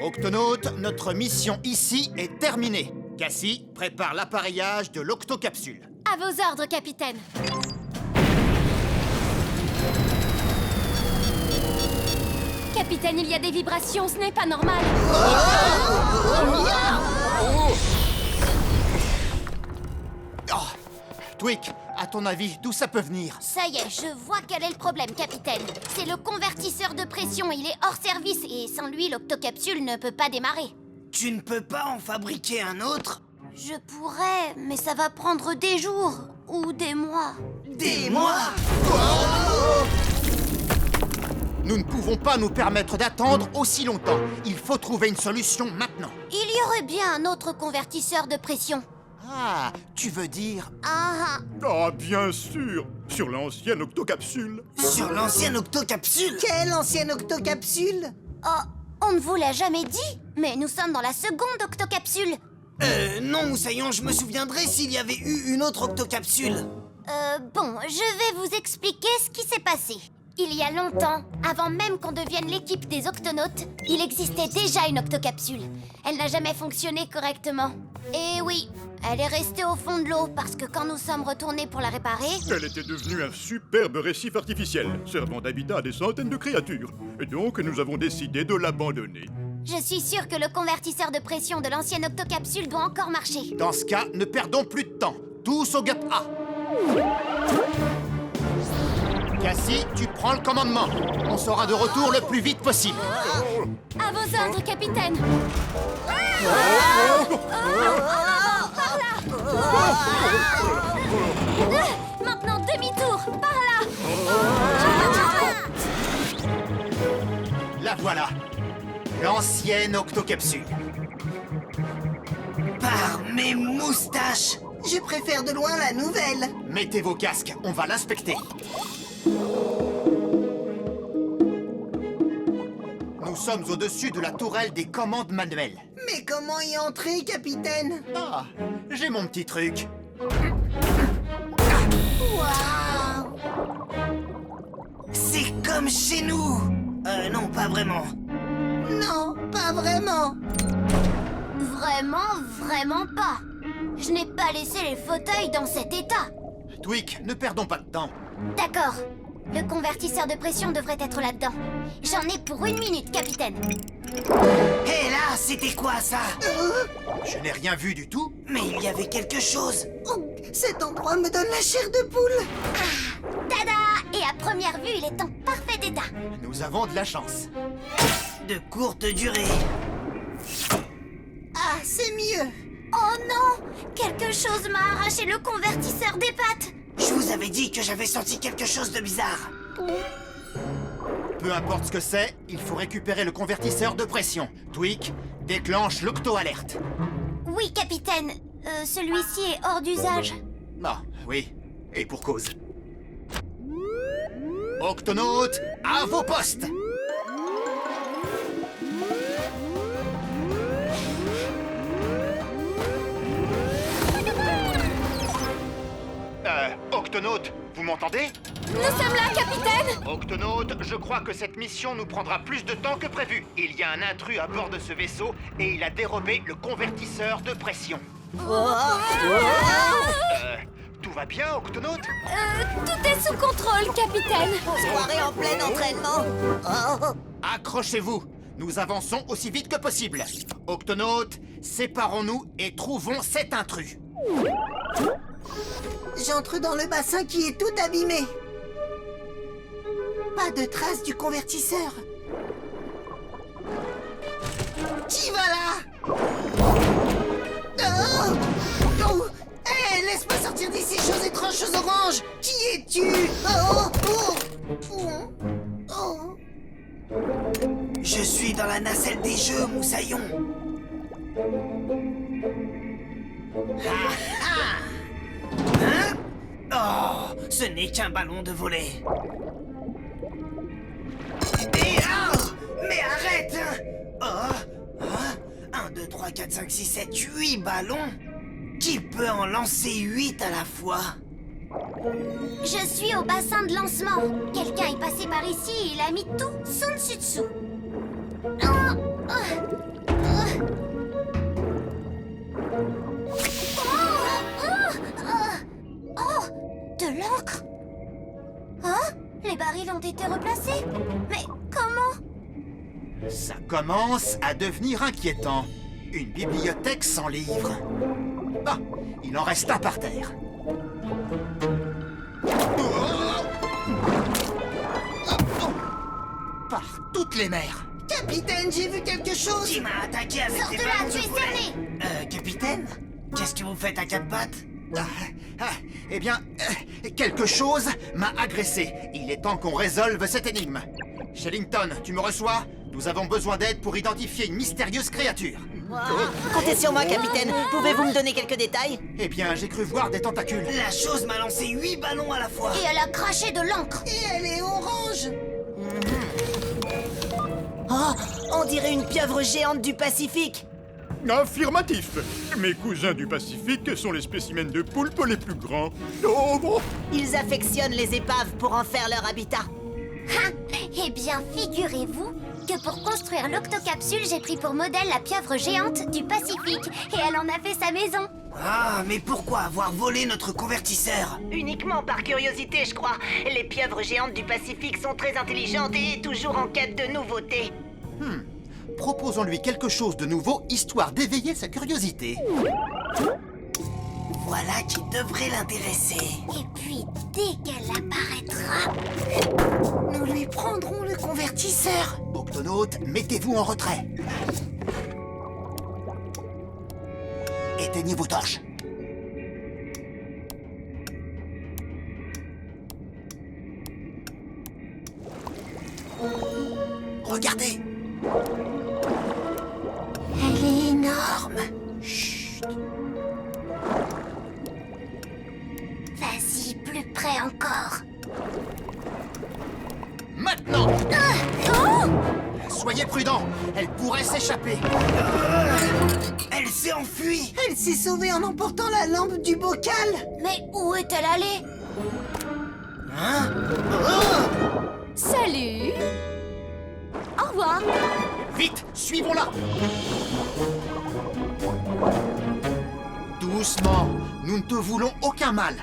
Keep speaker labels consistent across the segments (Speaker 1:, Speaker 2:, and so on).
Speaker 1: Octonautes, notre mission ici est terminée. Cassie, prépare l'appareillage de l'octocapsule.
Speaker 2: À vos ordres, capitaine. Capitaine, il y a des vibrations, ce n'est pas normal.
Speaker 1: Tweak, à ton avis, d'où ça peut venir?
Speaker 2: Ça y est, je vois quel est le problème, capitaine. C'est le convertisseur de pression, il est hors service et sans lui, l'octocapsule ne peut pas démarrer.
Speaker 3: Tu ne peux pas en fabriquer un autre?
Speaker 2: Je pourrais, mais ça va prendre des jours ou des mois.
Speaker 3: Des mois?
Speaker 1: Nous ne pouvons pas nous permettre d'attendre aussi longtemps. Il faut trouver une solution maintenant.
Speaker 2: Il y aurait bien un autre convertisseur de pression.
Speaker 1: Ah, tu veux dire...
Speaker 2: Ah,
Speaker 4: Ah, bien sûr! Sur l'ancienne octocapsule!
Speaker 3: Sur l'ancienne octocapsule?
Speaker 5: Quelle ancienne octocapsule?
Speaker 2: on ne vous l'a jamais dit, mais nous sommes dans la seconde octocapsule.
Speaker 3: Non, Moussaillon, je me souviendrai s'il y avait eu une autre octocapsule.
Speaker 2: Bon, je vais vous expliquer ce qui s'est passé. Il y a longtemps, avant même qu'on devienne l'équipe des Octonautes, il existait déjà une octocapsule. Elle n'a jamais fonctionné correctement. Et oui, elle est restée au fond de l'eau parce que quand nous sommes retournés pour la réparer...
Speaker 4: Elle était devenue un superbe récif artificiel, servant d'habitat à des centaines de créatures. Et donc, nous avons décidé de l'abandonner.
Speaker 2: Je suis sûre que le convertisseur de pression de l'ancienne octocapsule doit encore marcher.
Speaker 1: Dans ce cas, ne perdons plus de temps. Tous au gap A. Cassie, tu prends le commandement. On sera de retour le plus vite possible.
Speaker 2: À vos ordres, capitaine. Maintenant, demi-tour, par là.
Speaker 1: La voilà. L'ancienne octocapsule.
Speaker 3: Par mes moustaches!
Speaker 5: Je préfère de loin la nouvelle.
Speaker 1: Mettez vos casques, on va l'inspecter. Nous sommes au-dessus de la tourelle des commandes manuelles.
Speaker 5: Mais comment y entrer, capitaine?
Speaker 1: Ah, j'ai mon petit truc.
Speaker 5: Waouh!
Speaker 3: C'est comme chez nous! Non, pas vraiment.
Speaker 5: Non, pas vraiment.
Speaker 2: Vraiment pas. Je n'ai pas laissé les fauteuils dans cet état.
Speaker 1: Tweak, ne perdons pas de temps.
Speaker 2: D'accord. Le convertisseur de pression devrait être là-dedans. J'en ai pour 1 minute, capitaine.
Speaker 3: Hé là, c'était quoi ça?
Speaker 1: Je n'ai rien vu du tout.
Speaker 3: Mais il y avait quelque chose.
Speaker 5: Oh, cet endroit me donne la chair de poule.
Speaker 2: Tada! Et à première vue, il est en parfait état.
Speaker 1: Nous avons de la chance.
Speaker 3: De courte durée.
Speaker 5: Ah, c'est mieux.
Speaker 2: Oh non! Quelque chose m'a arraché le convertisseur des pattes.
Speaker 3: Je vous avais dit que j'avais senti quelque chose de bizarre.
Speaker 1: Peu importe ce que c'est, il faut récupérer le convertisseur de pression. Tweak, déclenche l'octo-alerte.
Speaker 2: Oui, capitaine. Celui-ci est hors d'usage.
Speaker 1: Ah, oui, et pour cause. Octonautes, à vos postes! Octonautes, vous m'entendez?
Speaker 2: Nous sommes là, capitaine!
Speaker 1: Octonautes, je crois que cette mission nous prendra plus de temps que prévu. Il y a un intrus à bord de ce vaisseau et il a dérobé le convertisseur de pression. Tout va bien, Octonautes?
Speaker 2: Tout est sous contrôle, capitaine.
Speaker 5: Soirée en plein entraînement. Oh.
Speaker 1: Accrochez-vous, nous avançons aussi vite que possible. Octonautes, séparons-nous et trouvons cet intrus.
Speaker 5: J'entre dans le bassin qui est tout abîmé. Pas de trace du convertisseur. Qui va là? Oh! Oh! Hé, laisse-moi sortir d'ici, chose étrange, chose orange! Qui es-tu? Oh! Oh! Oh! Oh!
Speaker 3: Je suis dans la nacelle des jeux, Moussaillon. Hein? Oh, ce n'est qu'un ballon de volée. Et mais arrête! Oh, 1, 2, 3, 4, 5, 6, 7, 8 ballons? Qui peut en lancer 8 à la fois?
Speaker 2: Je suis au bassin de lancement. Quelqu'un est passé par ici et il a mis tout son dessus dessous. Les barils ont été replacés. Mais comment?
Speaker 1: Ça commence à devenir inquiétant. Une bibliothèque sans livres. Ah, il en reste un par terre. Par toutes les mers.
Speaker 5: Capitaine, j'ai vu quelque chose.
Speaker 3: Qui m'a attaqué avec
Speaker 2: Sors
Speaker 3: des
Speaker 2: de là,
Speaker 3: ballons
Speaker 2: tu
Speaker 3: de
Speaker 2: es
Speaker 3: poulet?
Speaker 2: cerné.
Speaker 3: Capitaine? Qu'est-ce que vous faites à quatre pattes?
Speaker 1: Eh bien, quelque chose m'a agressé. Il est temps qu'on résolve cette énigme. Shellington, tu me reçois? Nous avons besoin d'aide pour identifier une mystérieuse créature.
Speaker 5: Comptez sur moi, capitaine. Pouvez-vous me donner quelques détails?
Speaker 1: Eh bien, j'ai cru voir des tentacules.
Speaker 3: La chose m'a lancé 8 ballons à la fois.
Speaker 2: Et elle a craché de l'encre.
Speaker 5: Et elle est orange. Oh, on dirait une pieuvre géante du Pacifique.
Speaker 4: Affirmatif. Mes cousins du Pacifique sont les spécimens de poulpe les plus grands. Oh, bon.
Speaker 5: Ils affectionnent les épaves pour en faire leur habitat.
Speaker 2: Ah, eh bien, figurez-vous que pour construire l'octocapsule, j'ai pris pour modèle la pieuvre géante du Pacifique. Et elle en a fait sa maison.
Speaker 3: Ah, mais pourquoi avoir volé notre convertisseur?
Speaker 5: Uniquement par curiosité, je crois. Les pieuvres géantes du Pacifique sont très intelligentes et toujours en quête de nouveautés.
Speaker 1: Proposons-lui quelque chose de nouveau, histoire d'éveiller sa curiosité.
Speaker 3: Voilà qui devrait l'intéresser.
Speaker 2: Et puis, dès qu'elle apparaîtra...
Speaker 3: Nous lui prendrons le convertisseur.
Speaker 1: Octonautes, mettez-vous en retrait. Éteignez vos torches. Regardez.
Speaker 2: Elle est énorme.
Speaker 1: Chut.
Speaker 2: Vas-y, plus près encore.
Speaker 1: Maintenant.
Speaker 2: Oh!
Speaker 1: Soyez prudents, elle pourrait s'échapper.
Speaker 3: Elle s'est enfuie. Elle s'est sauvée en emportant la lampe du bocal.
Speaker 2: Mais où est-elle allée?
Speaker 3: Hein?
Speaker 2: Salut! Au revoir!
Speaker 1: Vite, suivons-la. Doucement, nous ne te voulons aucun mal.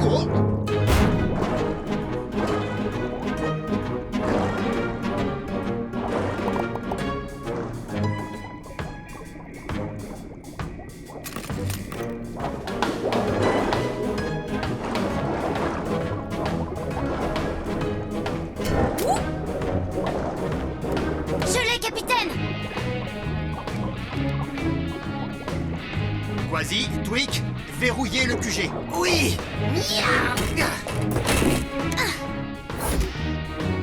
Speaker 1: Oh.
Speaker 2: Je l'ai, capitaine!
Speaker 1: Quasi, Tweak, verrouillez le QG.
Speaker 3: Oui.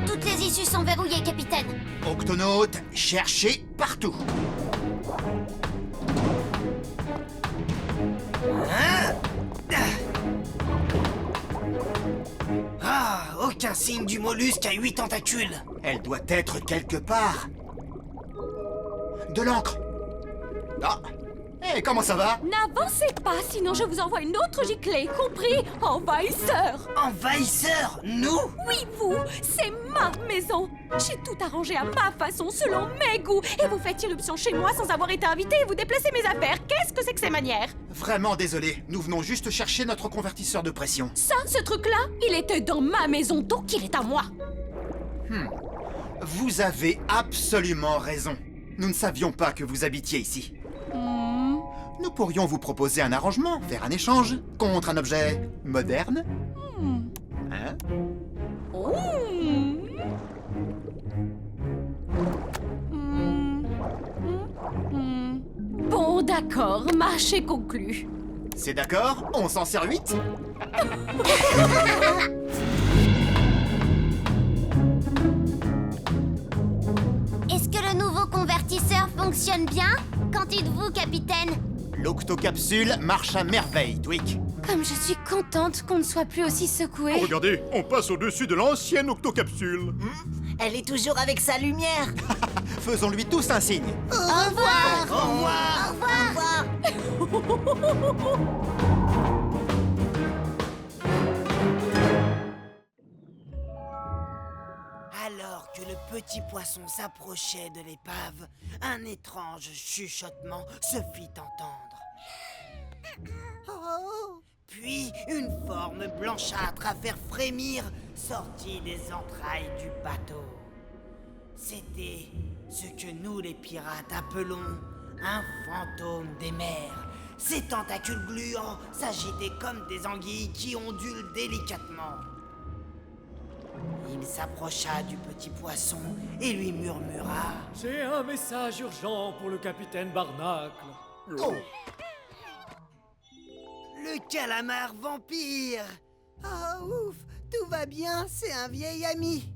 Speaker 2: Toutes les issues sont verrouillées, capitaine.
Speaker 1: Octonautes, cherchez partout.
Speaker 3: Ah, aucun signe du mollusque à 8 tentacules.
Speaker 1: Elle doit être quelque part. De l'encre. Ah. Eh, comment ça va?
Speaker 6: N'avancez pas, sinon je vous envoie une autre giclée, compris? Envahisseur!
Speaker 3: Envahisseur, nous?
Speaker 6: Oui, vous! C'est ma maison! J'ai tout arrangé à ma façon, selon mes goûts, et vous faites irruption chez moi sans avoir été invité et vous déplacez mes affaires. Qu'est-ce que c'est que ces manières?
Speaker 1: Vraiment désolé, nous venons juste chercher notre convertisseur de pression.
Speaker 6: Ça, ce truc-là, il était dans ma maison, donc il est à moi!
Speaker 1: Vous avez absolument raison. Nous ne savions pas que vous habitiez ici. Nous pourrions vous proposer un arrangement, faire un échange, contre un objet moderne. Hein?
Speaker 6: Oh. Bon, d'accord, marché conclu.
Speaker 1: C'est d'accord? On s'en sert 8?
Speaker 2: Est-ce que le nouveau convertisseur fonctionne bien? Qu'en dites-vous, capitaine?
Speaker 1: L'octocapsule marche à merveille, Tweak.
Speaker 6: Comme je suis contente qu'on ne soit plus aussi secoué.
Speaker 4: Oh, regardez, on passe au-dessus de l'ancienne octocapsule.
Speaker 5: Elle est toujours avec sa lumière.
Speaker 1: Faisons-lui tous un signe.
Speaker 2: Au revoir!
Speaker 3: Au revoir.
Speaker 5: Au revoir.
Speaker 3: Alors que le petit poisson s'approchait de l'épave, un étrange chuchotement se fit entendre. Oh. Puis une forme blanchâtre à faire frémir sortit des entrailles du bateau. C'était ce que nous les pirates appelons un fantôme des mers. Ses tentacules gluants s'agitaient comme des anguilles qui ondulent délicatement. Il s'approcha du petit poisson et lui murmura:
Speaker 7: J'ai un message urgent pour le capitaine Barnacle.
Speaker 1: Oh!
Speaker 3: Le calamar vampire!
Speaker 5: Ah, ouf, tout va bien, c'est un vieil ami.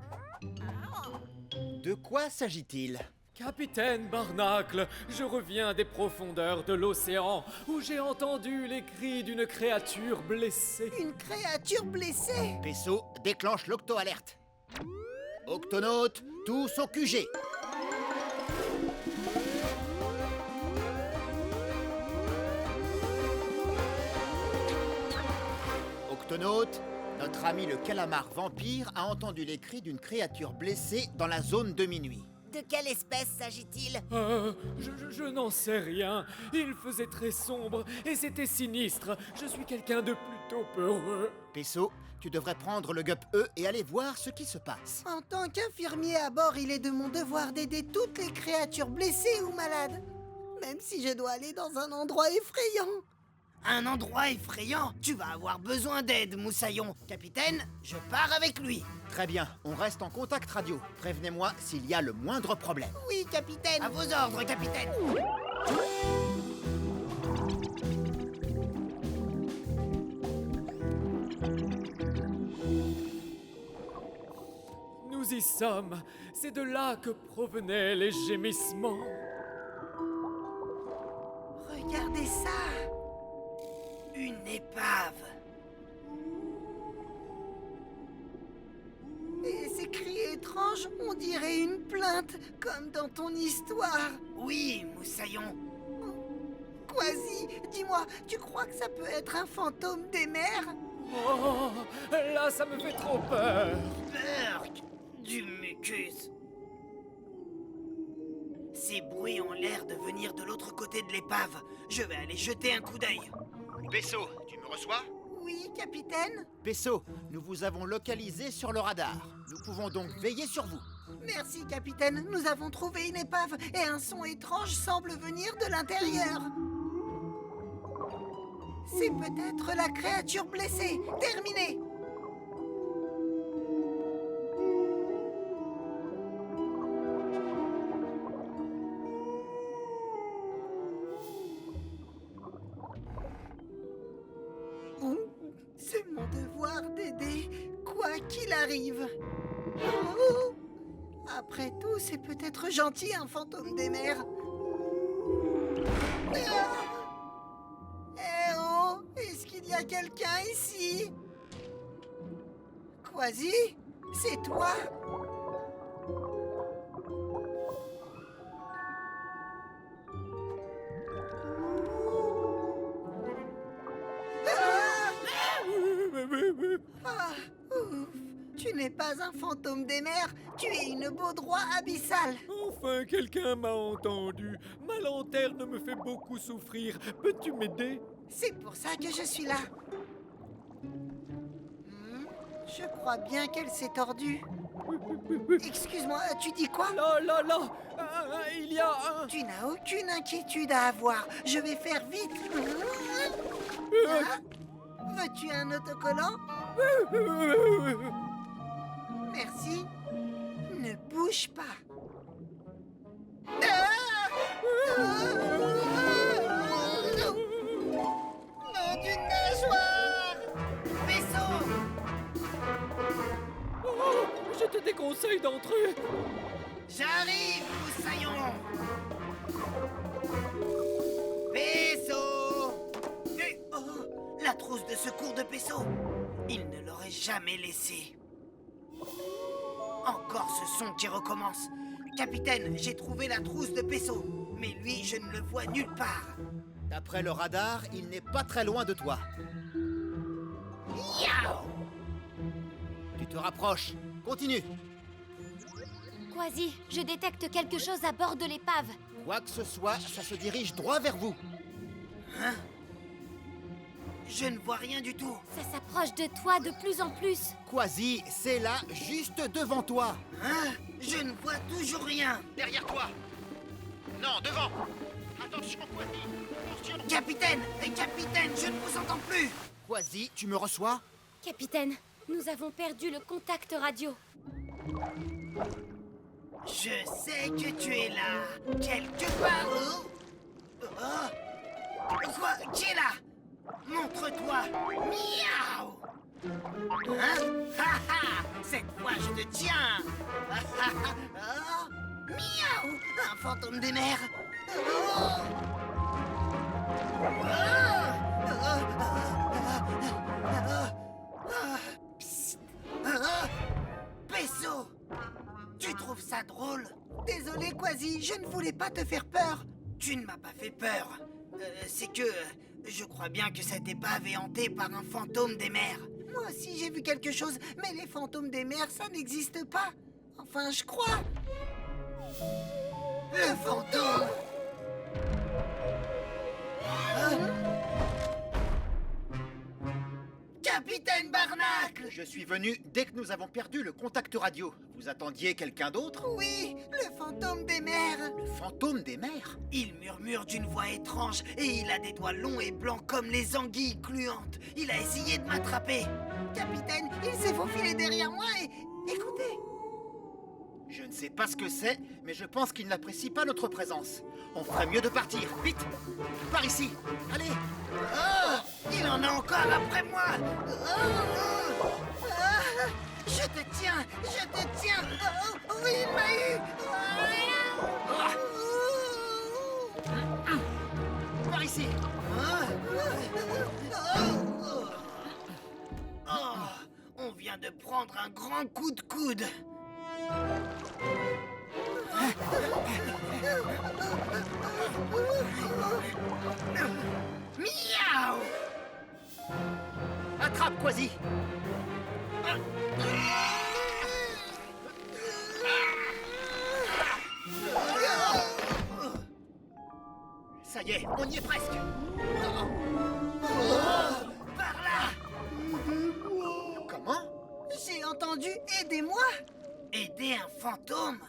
Speaker 1: De quoi s'agit-il?
Speaker 7: Capitaine Barnacle, je reviens des profondeurs de l'océan où j'ai entendu les cris d'une créature blessée.
Speaker 5: Une créature blessée.
Speaker 1: Peso déclenche l'octo-alerte. Octonautes, tous au QG. Octonautes, notre ami le calamar vampire a entendu les cris d'une créature blessée dans la zone de minuit.
Speaker 5: De quelle espèce s'agit-il?
Speaker 7: Je n'en sais rien. Il faisait très sombre et c'était sinistre. Je suis quelqu'un de plutôt peureux.
Speaker 1: Peso, tu devrais prendre le Gup-E et aller voir ce qui se passe.
Speaker 5: En tant qu'infirmier à bord, il est de mon devoir d'aider toutes les créatures blessées ou malades. Même si je dois aller dans un endroit effrayant.
Speaker 3: Un endroit effrayant? Tu vas avoir besoin d'aide, Moussaillon. Capitaine, je pars avec lui.
Speaker 1: Très bien, on reste en contact radio. Prévenez-moi s'il y a le moindre problème.
Speaker 5: Oui, capitaine.
Speaker 3: À vos ordres, capitaine.
Speaker 7: Nous y sommes. C'est de là que provenaient les gémissements.
Speaker 5: Regardez ça.
Speaker 3: Une épave.
Speaker 5: Et ces cris étranges, on dirait une plainte, comme dans ton histoire.
Speaker 3: Oui, Moussaillon.
Speaker 5: Quasi, dis-moi, tu crois que ça peut être un fantôme des mers?
Speaker 7: Oh, là, ça me fait trop peur.
Speaker 3: Burk, du mucus. Ces bruits ont l'air de venir de l'autre côté de l'épave. Je vais aller jeter un coup d'œil.
Speaker 1: Peso, tu me reçois?
Speaker 5: Oui, capitaine.
Speaker 1: Peso, nous vous avons localisé sur le radar. Nous pouvons donc veiller sur vous.
Speaker 5: Merci, capitaine. Nous avons trouvé une épave et un son étrange semble venir de l'intérieur. C'est peut-être la créature blessée. Terminé. C'est mon devoir d'aider, quoi qu'il arrive. Oh, après tout, c'est peut-être gentil, un fantôme des mers. Eh oh, est-ce qu'il y a quelqu'un ici? Quasi, c'est toi? Ah, ouf. Tu n'es pas un fantôme des mers, tu es une baudroie abyssale.
Speaker 7: Enfin, quelqu'un m'a entendu. Ma lanterne me fait beaucoup souffrir. Peux-tu m'aider?
Speaker 5: C'est pour ça que je suis là. Je crois bien qu'elle s'est tordue. Excuse-moi, tu dis quoi?
Speaker 7: Là, il y a un...
Speaker 5: Tu n'as aucune inquiétude à avoir. Je vais faire vite. Ah, veux-tu un autocollant? Merci. Ne bouge pas. Non d'une nageoire!
Speaker 3: Vaisseau!
Speaker 7: Oh, je te déconseille d'entrer.
Speaker 3: J'arrive, Moussaillon! Vaisseau! Oh, la trousse de secours de Peso! Il ne l'aurait jamais laissée. Encore ce son qui recommence. Capitaine, j'ai trouvé la trousse de Peso, mais lui, je ne le vois nulle part.
Speaker 1: D'après le radar, il n'est pas très loin de toi.
Speaker 3: Yao!
Speaker 1: Tu te rapproches. Continue.
Speaker 2: Quasi, je détecte quelque chose à bord de l'épave.
Speaker 1: Quoi que ce soit, ça se dirige droit vers vous.
Speaker 3: Je ne vois rien du tout.
Speaker 2: Ça s'approche de toi de plus en plus.
Speaker 5: Quasi, c'est là, juste devant toi.
Speaker 3: Hein? Je ne vois toujours rien.
Speaker 1: Derrière toi. Non, devant. Attention, Quasi. Attention.
Speaker 3: Capitaine! Capitaine, je ne vous entends plus!
Speaker 5: Quasi, tu me reçois?
Speaker 2: Capitaine, nous avons perdu le contact radio.
Speaker 3: Je sais que tu es là, quelque part. Oh. Quoi? Qui est là? Montre-toi. Miaou! Hein? Ha ha! Cette fois, je te tiens. Ha, ha, ha. Oh. Miaou! Un fantôme des mers. Oh. Psst. Pesso! Tu trouves ça drôle? Désolé, Quasi, je ne voulais pas te faire peur. Tu ne m'as pas fait peur. C'est que je crois bien que cette épave est hantée par un fantôme des mers. Moi aussi, j'ai vu quelque chose, mais les fantômes des mers, ça n'existe pas. Enfin, je crois. Le fantôme! Capitaine Barnacle!
Speaker 1: Je suis venu dès que nous avons perdu le contact radio. Vous attendiez quelqu'un d'autre?
Speaker 3: Oui, le fantôme des mers!
Speaker 1: Le fantôme des mers?
Speaker 3: Il murmure d'une voix étrange et il a des doigts longs et blancs comme les anguilles gluantes. Il a essayé de m'attraper. Capitaine, il s'est faufilé derrière moi et... Écoutez!
Speaker 1: Je ne sais pas ce que c'est, mais je pense qu'il n'apprécie pas notre présence. On ferait mieux de partir. Vite! Par ici! Allez!
Speaker 3: Oh! Il en a encore après moi! Oh! Ah! Je te tiens! Je te tiens! Oh, oh, il m'a eu!
Speaker 1: Par ici!
Speaker 3: Oh! On vient de prendre un grand coup de coude! Miaou!
Speaker 1: Attrape, Quasi! Ça y est, on y est presque!
Speaker 3: Par là!
Speaker 1: Comment?
Speaker 3: J'ai entendu « Aidez-moi » Aider un fantôme?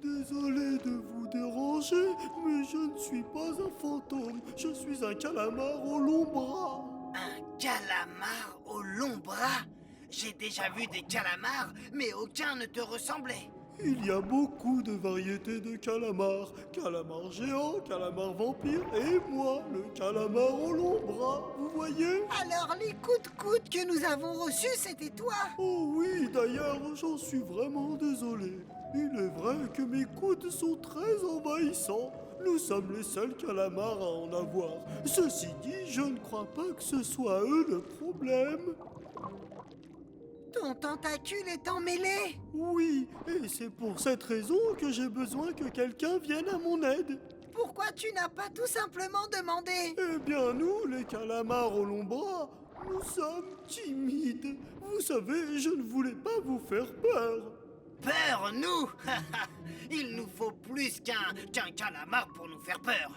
Speaker 8: Désolé de vous déranger, mais je ne suis pas un fantôme. Je suis un calamar au long bras.
Speaker 3: Un calamar au long bras? J'ai déjà vu des calamars, mais aucun ne te ressemblait.
Speaker 8: Il y a beaucoup de variétés de calamars. Calamar géant, calamar vampire et moi, le calamar au long bras. Vous voyez?
Speaker 3: Alors les coups de coude que nous avons reçus, c'était toi?
Speaker 8: Oh oui, d'ailleurs, j'en suis vraiment désolé. Il est vrai que mes coudes sont très envahissants. Nous sommes les seuls calamars à en avoir. Ceci dit, je ne crois pas que ce soit eux le problème.
Speaker 3: Ton tentacule est emmêlé?
Speaker 8: Oui, et c'est pour cette raison que j'ai besoin que quelqu'un vienne à mon aide.
Speaker 3: Pourquoi tu n'as pas tout simplement demandé?
Speaker 8: Eh bien, nous, les calamars au long bras, nous sommes timides. Vous savez, je ne voulais pas vous faire peur.
Speaker 3: Peur, nous? Il nous faut plus qu'un calamar pour nous faire peur.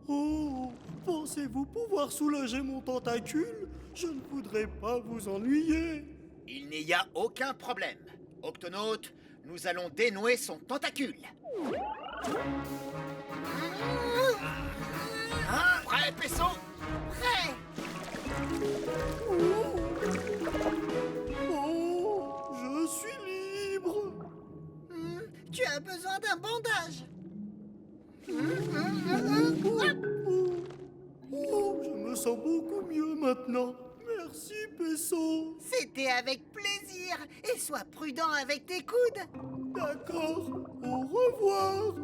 Speaker 8: Oh, pensez-vous pouvoir soulager mon tentacule? Je ne voudrais pas vous ennuyer.
Speaker 1: Il n'y a aucun problème. Octonaute, nous allons dénouer son tentacule. Prêt, Pesso?
Speaker 3: Prêt!
Speaker 8: Oh, je suis libre.
Speaker 3: Tu as besoin d'un bandage.
Speaker 8: Oh, je me sens beaucoup mieux maintenant. Merci, Pesso.
Speaker 3: C'était avec plaisir. Et sois prudent avec tes coudes.
Speaker 8: D'accord. Au revoir.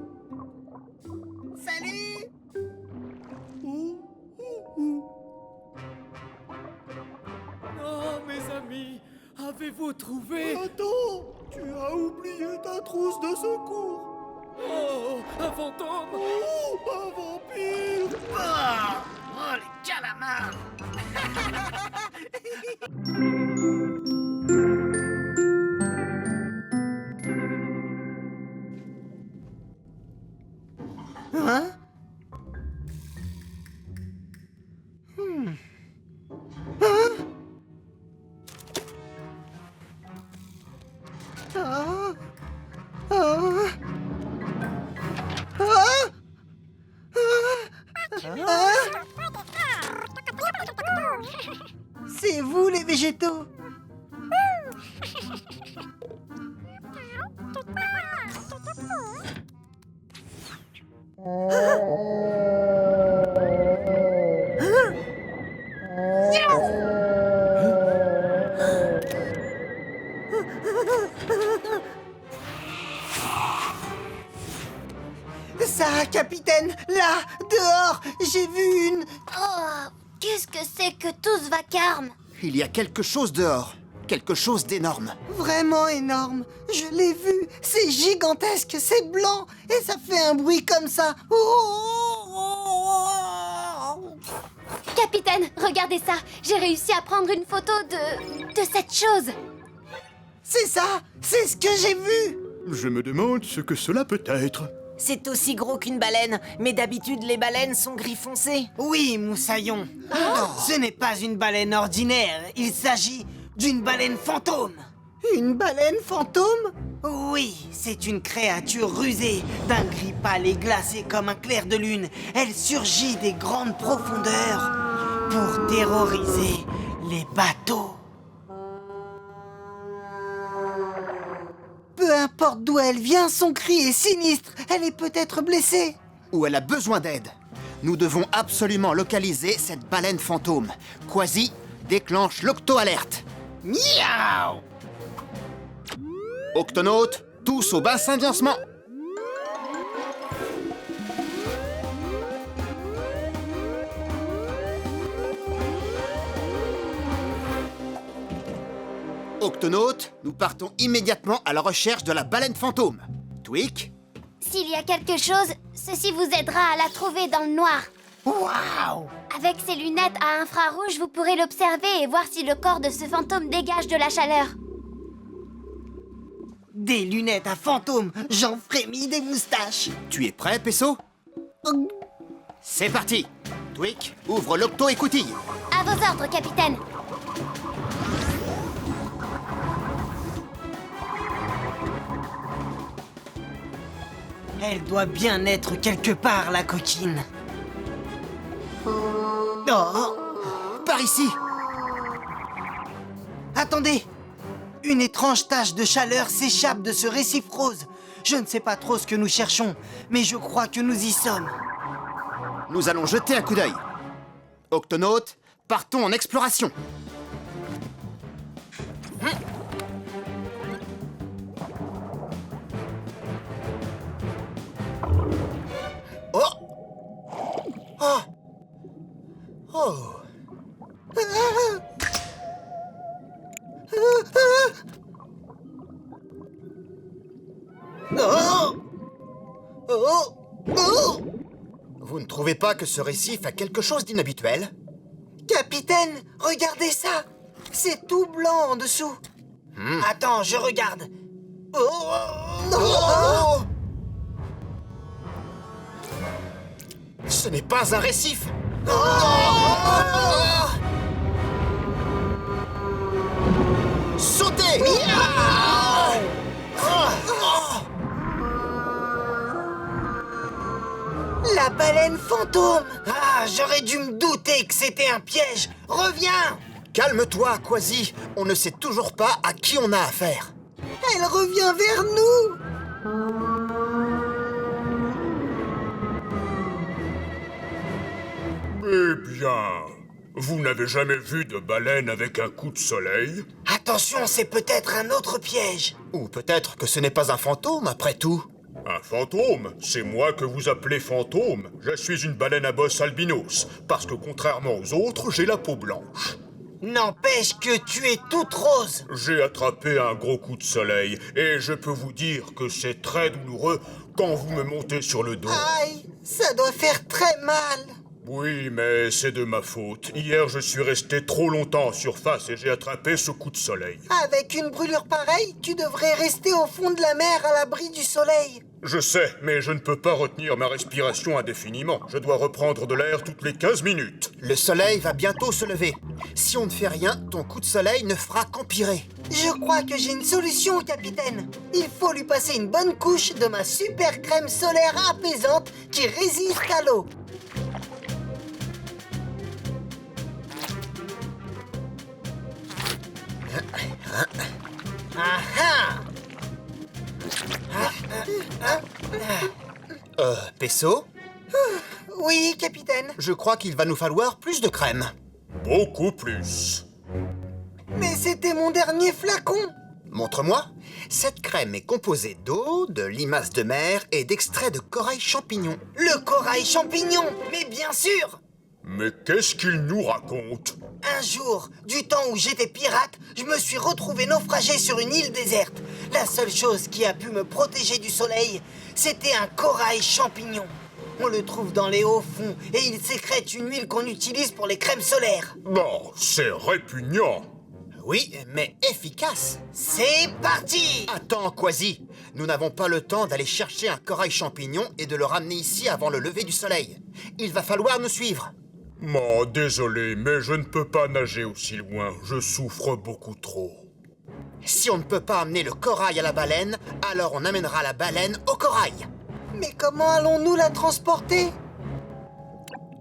Speaker 3: Salut!
Speaker 8: Oh, oh, oh.
Speaker 7: Oh, mes amis, avez-vous trouvé...
Speaker 8: Attends, tu as oublié ta trousse de secours.
Speaker 7: Oh, un fantôme!
Speaker 8: Oh, un vampire.
Speaker 3: Oh, les calamars! Hein?
Speaker 5: C'est vous les végétaux? Ça, capitaine, là, dehors, j'ai vu une...
Speaker 2: Oh, qu'est-ce que c'est que tout ce vacarme?
Speaker 1: Il y a quelque chose dehors. Quelque chose d'énorme.
Speaker 5: Vraiment énorme. Je l'ai vu. C'est gigantesque, c'est blanc. Et ça fait un bruit comme ça.
Speaker 2: Capitaine, regardez ça. J'ai réussi à prendre une photo de cette chose.
Speaker 5: C'est ça. C'est ce que j'ai vu.
Speaker 4: Je me demande ce que cela peut être.
Speaker 9: C'est aussi gros qu'une baleine, mais d'habitude les baleines sont gris foncé.
Speaker 3: Oui, Moussaillon. Ce n'est pas une baleine ordinaire, il s'agit d'une baleine fantôme.
Speaker 5: Une baleine fantôme?
Speaker 3: Oui, c'est une créature rusée, d'un gris pâle et glacé comme un clair de lune. Elle surgit des grandes profondeurs pour terroriser les bateaux.
Speaker 5: Peu importe d'où elle vient, son cri est sinistre. Elle est peut-être blessée.
Speaker 1: Ou elle a besoin d'aide. Nous devons absolument localiser cette baleine fantôme. Quasi, déclenche l'octo-alerte.
Speaker 3: Miaou!
Speaker 1: Octonautes, tous au bassin de lancement. Octonautes, nous partons immédiatement à la recherche de la baleine fantôme. Tweak,
Speaker 2: S'il y a quelque chose, ceci vous aidera à la trouver dans le noir.
Speaker 3: Waouh!
Speaker 2: Avec ces lunettes à infrarouge, vous pourrez l'observer et voir si le corps de ce fantôme dégage de la chaleur.
Speaker 3: Des lunettes à fantôme, j'en frémis des moustaches.
Speaker 1: tu es prêt, Pesso? C'est parti. Tweak, ouvre l'octo-écoutille.
Speaker 2: À vos ordres, capitaine.
Speaker 3: Elle doit bien être quelque part, la coquine. Oh!
Speaker 1: Par ici.
Speaker 3: Attendez! Une étrange tache de chaleur s'échappe de ce récif rose. Je ne sais pas trop ce que nous cherchons, mais je crois que nous y sommes.
Speaker 1: Nous allons jeter un coup d'œil. Octonautes, partons en exploration. Vous ne trouvez pas que ce récif a quelque chose d'inhabituel?
Speaker 5: Capitaine, regardez ça. C'est tout blanc en dessous.
Speaker 3: Attends, je regarde.
Speaker 1: Ce n'est pas un récif. Sautez!
Speaker 5: La baleine fantôme.
Speaker 3: Ah, j'aurais dû me douter que c'était un piège. Reviens!
Speaker 1: Calme-toi, Quasi. On ne sait toujours pas à qui on a affaire.
Speaker 5: Elle revient vers nous.
Speaker 4: Eh bien, vous n'avez jamais vu de baleine avec un coup de soleil?
Speaker 3: Attention, c'est peut-être un autre piège.
Speaker 1: Ou peut-être que ce n'est pas un fantôme, après tout.
Speaker 4: Un fantôme? C'est moi que vous appelez fantôme? Je suis une baleine à bosse albinos, parce que contrairement aux autres, j'ai la peau blanche.
Speaker 3: N'empêche que tu es toute rose.
Speaker 4: J'ai attrapé un gros coup de soleil, et je peux vous dire que c'est très douloureux quand vous me montez sur le dos.
Speaker 5: Aïe, ça doit faire très mal.
Speaker 4: Oui, mais c'est de ma faute. Hier, je suis resté trop longtemps en surface et j'ai attrapé ce coup de soleil.
Speaker 5: Avec une brûlure pareille, tu devrais rester au fond de la mer à l'abri du soleil.
Speaker 4: Je sais, mais je ne peux pas retenir ma respiration indéfiniment. Je dois reprendre de l'air toutes les 15 minutes.
Speaker 1: Le soleil va bientôt se lever. Si on ne fait rien, ton coup de soleil ne fera qu'empirer.
Speaker 5: Je crois que j'ai une solution, capitaine. Il faut lui passer une bonne couche de ma super crème solaire apaisante qui résiste à l'eau.
Speaker 1: Pesso,
Speaker 5: Oui, capitaine.
Speaker 1: je crois qu'il va nous falloir plus de crème.
Speaker 4: Beaucoup plus.
Speaker 5: Mais c'était mon dernier flacon.
Speaker 1: Montre-moi. Cette crème est composée d'eau, de limaces de mer et d'extrait de corail champignon.
Speaker 5: Le corail champignon. Mais bien sûr.
Speaker 4: Mais qu'est-ce qu'il nous raconte?
Speaker 5: Un jour, du temps où j'étais pirate, je me suis retrouvé naufragé sur une île déserte. La seule chose qui a pu me protéger du soleil, c'était un corail champignon. On le trouve dans les hauts fonds et il sécrète une huile qu'on utilise pour les crèmes solaires.
Speaker 4: Non, c'est répugnant.
Speaker 1: Oui, mais efficace.
Speaker 5: C'est parti!
Speaker 1: Attends, Quasi. Nous n'avons pas le temps d'aller chercher un corail champignon et de le ramener ici avant le lever du soleil. Il va falloir nous suivre.
Speaker 4: Oh, désolé, mais je ne peux pas nager aussi loin. Je souffre beaucoup trop.
Speaker 1: Si on ne peut pas amener le corail à la baleine, alors on amènera la baleine au corail.
Speaker 5: Mais comment allons-nous la transporter?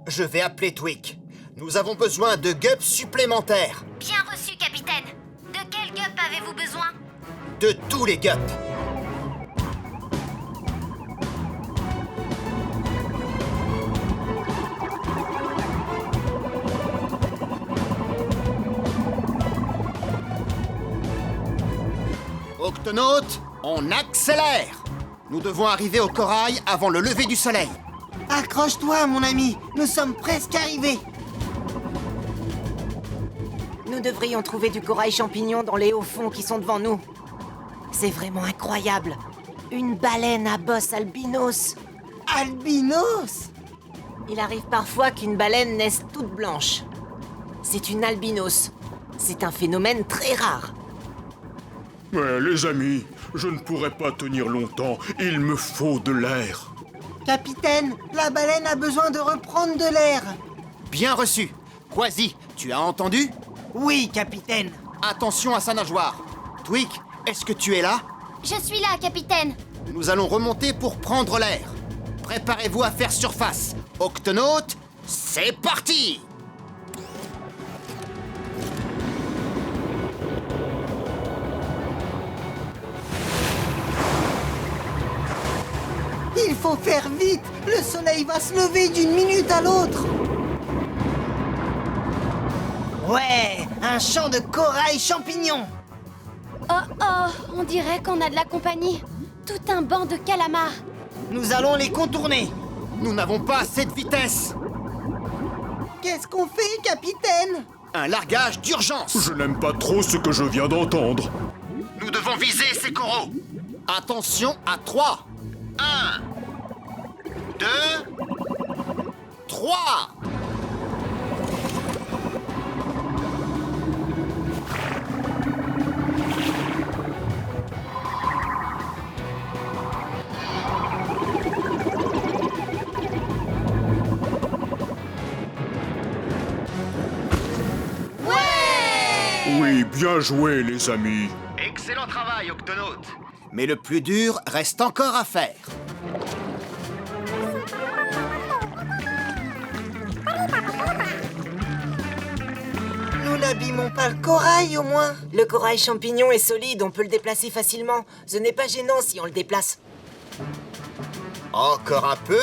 Speaker 1: Je vais appeler Twig. Nous avons besoin de gups supplémentaires.
Speaker 2: Bien reçu, capitaine. De quel gup avez-vous besoin?
Speaker 1: De tous les gups. Octonautes, on accélère. Nous devons arriver au corail avant le lever du soleil.
Speaker 5: Accroche-toi, mon ami. Nous sommes presque arrivés.
Speaker 9: Nous devrions trouver du corail champignon dans les hauts fonds qui sont devant nous. C'est vraiment incroyable. Une baleine à bosse albinos.
Speaker 5: Albinos?
Speaker 9: Il arrive parfois qu'une baleine naisse toute blanche. C'est une albinos. C'est un phénomène très rare.
Speaker 4: Mais les amis, je ne pourrai pas tenir longtemps. Il me faut de l'air.
Speaker 5: Capitaine, la baleine a besoin de reprendre de l'air.
Speaker 1: Bien reçu. Quasi, tu as entendu?
Speaker 5: Oui, capitaine.
Speaker 1: Attention à sa nageoire. Twig, est-ce que tu es là?
Speaker 2: Je suis là, capitaine.
Speaker 1: Nous allons remonter pour prendre l'air. Préparez-vous à faire surface. Octonautes, c'est parti!
Speaker 5: Il faut faire vite. Le soleil va se lever d'une minute à l'autre. Ouais, un champ de corail champignon.
Speaker 2: Oh, on dirait qu'on a de la compagnie. Tout un banc de calamars.
Speaker 5: Nous allons les contourner.
Speaker 1: Nous n'avons pas assez de vitesse.
Speaker 5: Qu'est-ce qu'on fait, capitaine?
Speaker 1: Un largage d'urgence.
Speaker 4: Je n'aime pas trop ce que je viens d'entendre.
Speaker 1: Nous devons viser ces coraux. Attention à 3. 1, 2, 3.
Speaker 4: Oui, bien joué, les amis.
Speaker 1: Excellent travail, Octonautes. Mais le plus dur reste encore à faire.
Speaker 5: Nous n'abîmons pas le corail, au moins.
Speaker 9: Le corail champignon est solide, on peut le déplacer facilement. Ce n'est pas gênant si on le déplace.
Speaker 1: Encore un peu.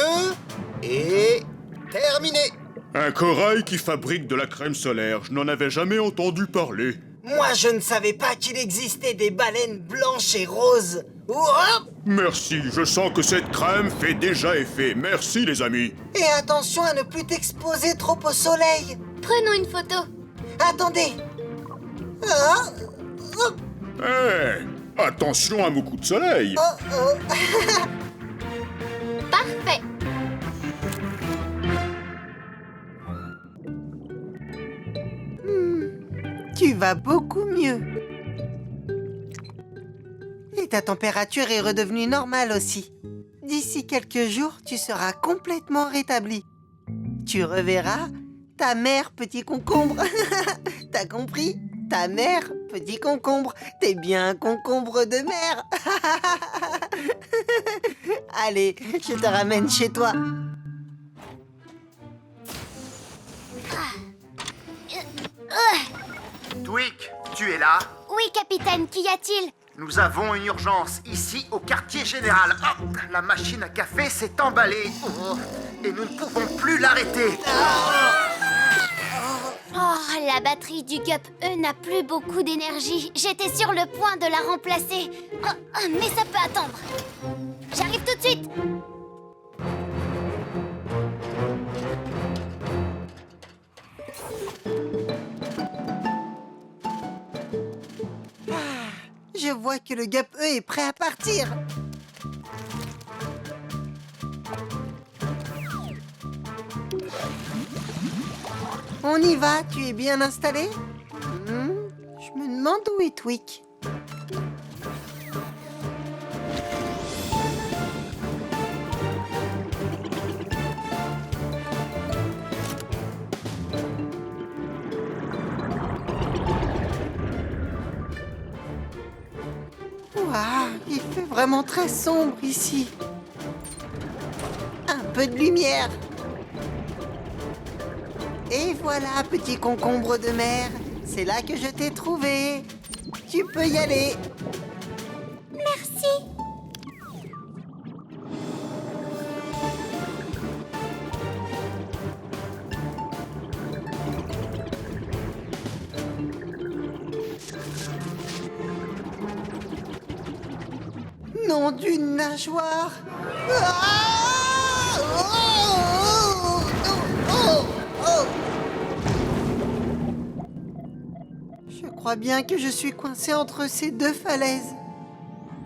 Speaker 1: Et terminé.
Speaker 4: Un corail qui fabrique de la crème solaire. Je n'en avais jamais entendu parler.
Speaker 5: Moi, je ne savais pas qu'il existait des baleines blanches et roses. Ouah!
Speaker 4: Merci, je sens que cette crème fait déjà effet. Merci, les amis.
Speaker 5: Et attention à ne plus t'exposer trop au soleil.
Speaker 2: Prenons une photo.
Speaker 5: Attendez. Ah, oh,
Speaker 4: Hé, attention à mon coup de soleil.
Speaker 2: Parfait.
Speaker 5: Tu vas beaucoup mieux. Et ta température est redevenue normale aussi. D'ici quelques jours, tu seras complètement rétabli. Tu reverras ta mère, petit concombre. T'as compris? Ta mère, petit concombre. T'es bien un concombre de mer. Allez, je te ramène chez toi.
Speaker 1: Twig, tu es là?
Speaker 2: Oui, capitaine, qu'y a-t-il?
Speaker 1: Nous avons une urgence ici au quartier général. Oh, la machine à café s'est emballée. Oh, et nous ne pouvons plus l'arrêter.
Speaker 2: Oh, la batterie du Gup E n'a plus beaucoup d'énergie. J'étais sur le point de la remplacer. Oh, mais ça peut attendre. J'arrive tout de suite.
Speaker 5: Je vois que le Gup E est prêt à partir. On y va, tu es bien installé? Je me demande où est Tweak. Waouh, il fait vraiment très sombre ici. Un peu de lumière. Et voilà, petit concombre de mer. C'est là que je t'ai trouvé. Tu peux y aller.
Speaker 2: Merci.
Speaker 5: Nom d'une nageoire. Ah! Oh! Oh! Oh! Je crois bien que je suis coincé entre ces deux falaises.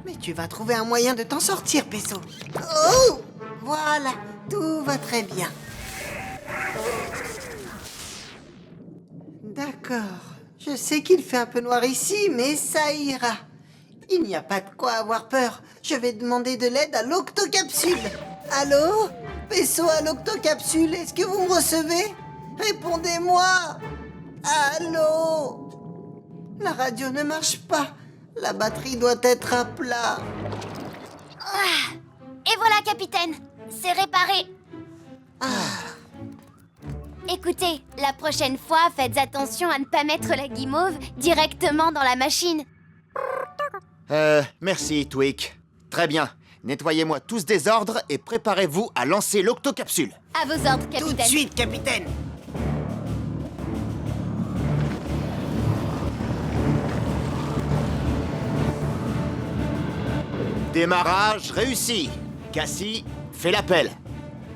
Speaker 5: Mais tu vas trouver un moyen de t'en sortir, Peso. Oh! Voilà, tout va très bien. D'accord. Je sais qu'il fait un peu noir ici, mais ça ira. Il n'y a pas de quoi avoir peur. Je vais demander de l'aide à l'Octocapsule. Allô? Peso à l'Octocapsule, est-ce que vous me recevez? Répondez-moi! Allô? La radio ne marche pas. La batterie doit être à plat.
Speaker 2: Et voilà, capitaine. C'est réparé. Écoutez, la prochaine fois, faites attention à ne pas mettre la guimauve directement dans la machine.
Speaker 1: Merci, Tweak. Très bien. Nettoyez-moi tout ce désordre et préparez-vous à lancer l'octocapsule.
Speaker 2: À vos ordres,
Speaker 3: Tout de
Speaker 2: capitaine.
Speaker 3: suite, capitaine.
Speaker 1: Démarrage réussi. Cassie, fais l'appel.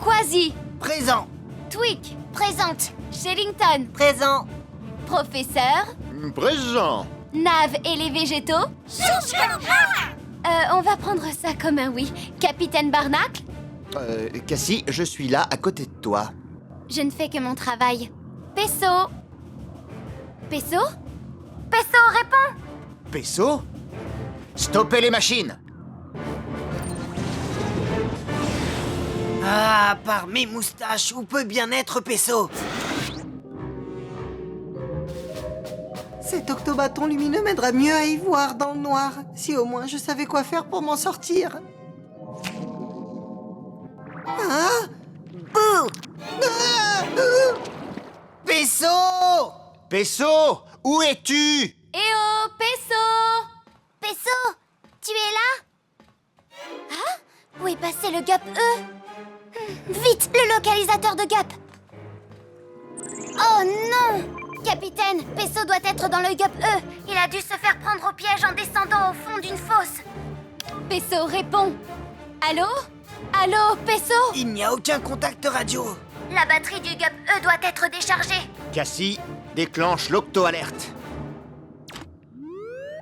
Speaker 2: Quasi,
Speaker 3: Présent.
Speaker 2: Tweak, présente. Shellington,
Speaker 9: Présent.
Speaker 2: professeur.
Speaker 1: Présent.
Speaker 2: Nav et les végétaux. On va prendre ça comme un oui. Capitaine Barnacle,
Speaker 1: Cassie, je suis là à côté de toi.
Speaker 2: je ne fais que mon travail. Peso. Peso? Peso, réponds.
Speaker 1: Peso? Stoppez les machines.
Speaker 3: Ah, par mes moustaches, où peut bien être Peso?
Speaker 5: Cet octobâton lumineux m'aidera mieux à y voir dans le noir. Si au moins je savais quoi faire pour m'en sortir. Ah!
Speaker 3: Bouh!
Speaker 5: Ah!
Speaker 3: Peso!
Speaker 1: Peso, où es-tu?
Speaker 2: Eh oh, Peso! Peso, tu es là? Ah? Où est passé le Gup E? Vite, le localisateur de Gup! Oh non! Capitaine, Peso doit être dans le Gup E. Il a dû se faire prendre au piège en descendant au fond d'une fosse. Peso, réponds! Allô? Allô, Peso?
Speaker 3: Il n'y a aucun contact radio.
Speaker 2: La batterie du Gup E doit être déchargée.
Speaker 1: Cassie, déclenche l'octo-alerte.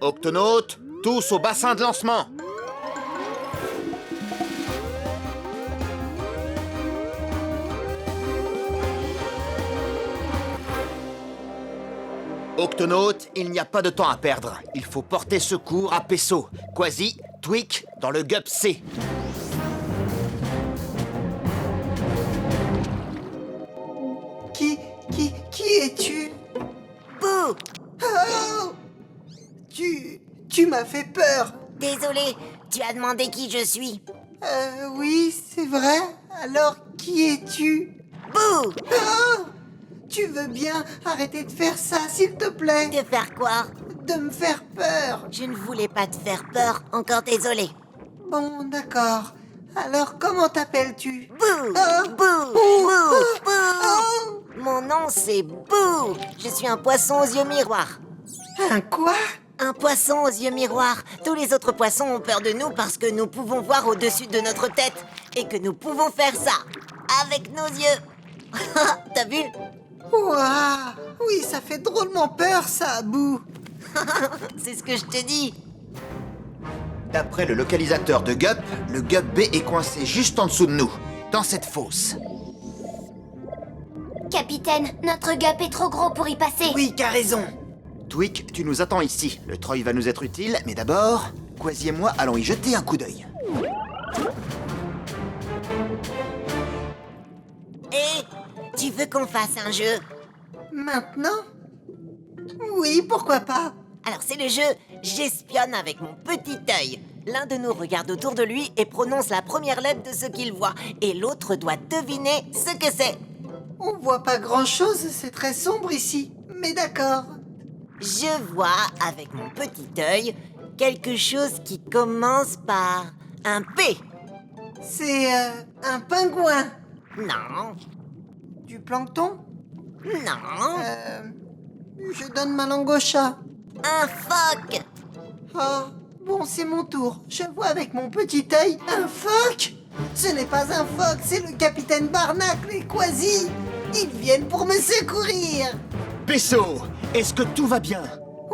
Speaker 1: Octonautes, tous au bassin de lancement. Octonautes, il n'y a pas de temps à perdre. Il faut porter secours à Peso, Quasi, Tweak dans le Gup C.
Speaker 5: Qui es-tu?
Speaker 3: Bouh!
Speaker 5: Oh! Tu m'as fait peur.
Speaker 9: Désolé, tu as demandé qui je suis.
Speaker 5: Oui, c'est vrai. Alors, qui es-tu?
Speaker 9: Bouh!
Speaker 5: Oh! Tu veux bien arrêter de faire ça, s'il te plaît?
Speaker 9: De faire quoi?
Speaker 5: de me faire peur.
Speaker 9: Je ne voulais pas te faire peur, encore désolé.
Speaker 5: Bon, d'accord. Alors, comment t'appelles-tu?
Speaker 9: Boo!
Speaker 5: Ah.
Speaker 9: Boo! Boo! Boo! Mon nom c'est Boo! Je suis un poisson aux yeux miroirs.
Speaker 5: Un quoi?
Speaker 9: Un poisson aux yeux miroirs. Tous les autres poissons ont peur de nous parce que nous pouvons voir au-dessus de notre tête et que nous pouvons faire ça avec nos yeux. T'as vu?
Speaker 5: Ouah! Oui, ça fait drôlement peur, ça, Boo.
Speaker 9: C'est ce que je te dis.
Speaker 1: D'après le localisateur de Gup, le Gup B est coincé juste en dessous de nous, dans cette fosse.
Speaker 2: Capitaine, notre gup est trop gros pour y passer.
Speaker 3: Oui, qu'a raison.
Speaker 1: Tweak, tu nous attends ici. Le treuil va nous être utile, mais d'abord, Quasi et moi allons y jeter un coup d'œil.
Speaker 9: Et tu veux qu'on fasse un jeu?
Speaker 5: Maintenant? Oui, pourquoi pas?
Speaker 9: Alors c'est le jeu J'espionne avec mon petit œil. L'un de nous regarde autour de lui et prononce la première lettre de ce qu'il voit. Et l'autre doit deviner ce que c'est.
Speaker 5: On voit pas grand-chose, c'est très sombre ici. Mais d'accord.
Speaker 9: Je vois avec mon petit œil quelque chose qui commence par un P.
Speaker 5: C'est un pingouin.
Speaker 9: Non,
Speaker 5: Du plancton?
Speaker 9: non,
Speaker 5: Je donne ma langue au chat.
Speaker 9: un phoque.
Speaker 5: Oh, bon, c'est mon tour. Je vois avec mon petit œil un phoque. Ce n'est pas un phoque, c'est le capitaine Barnacle et Quasi. Ils viennent pour me secourir.
Speaker 1: Pesso, est-ce que tout va bien?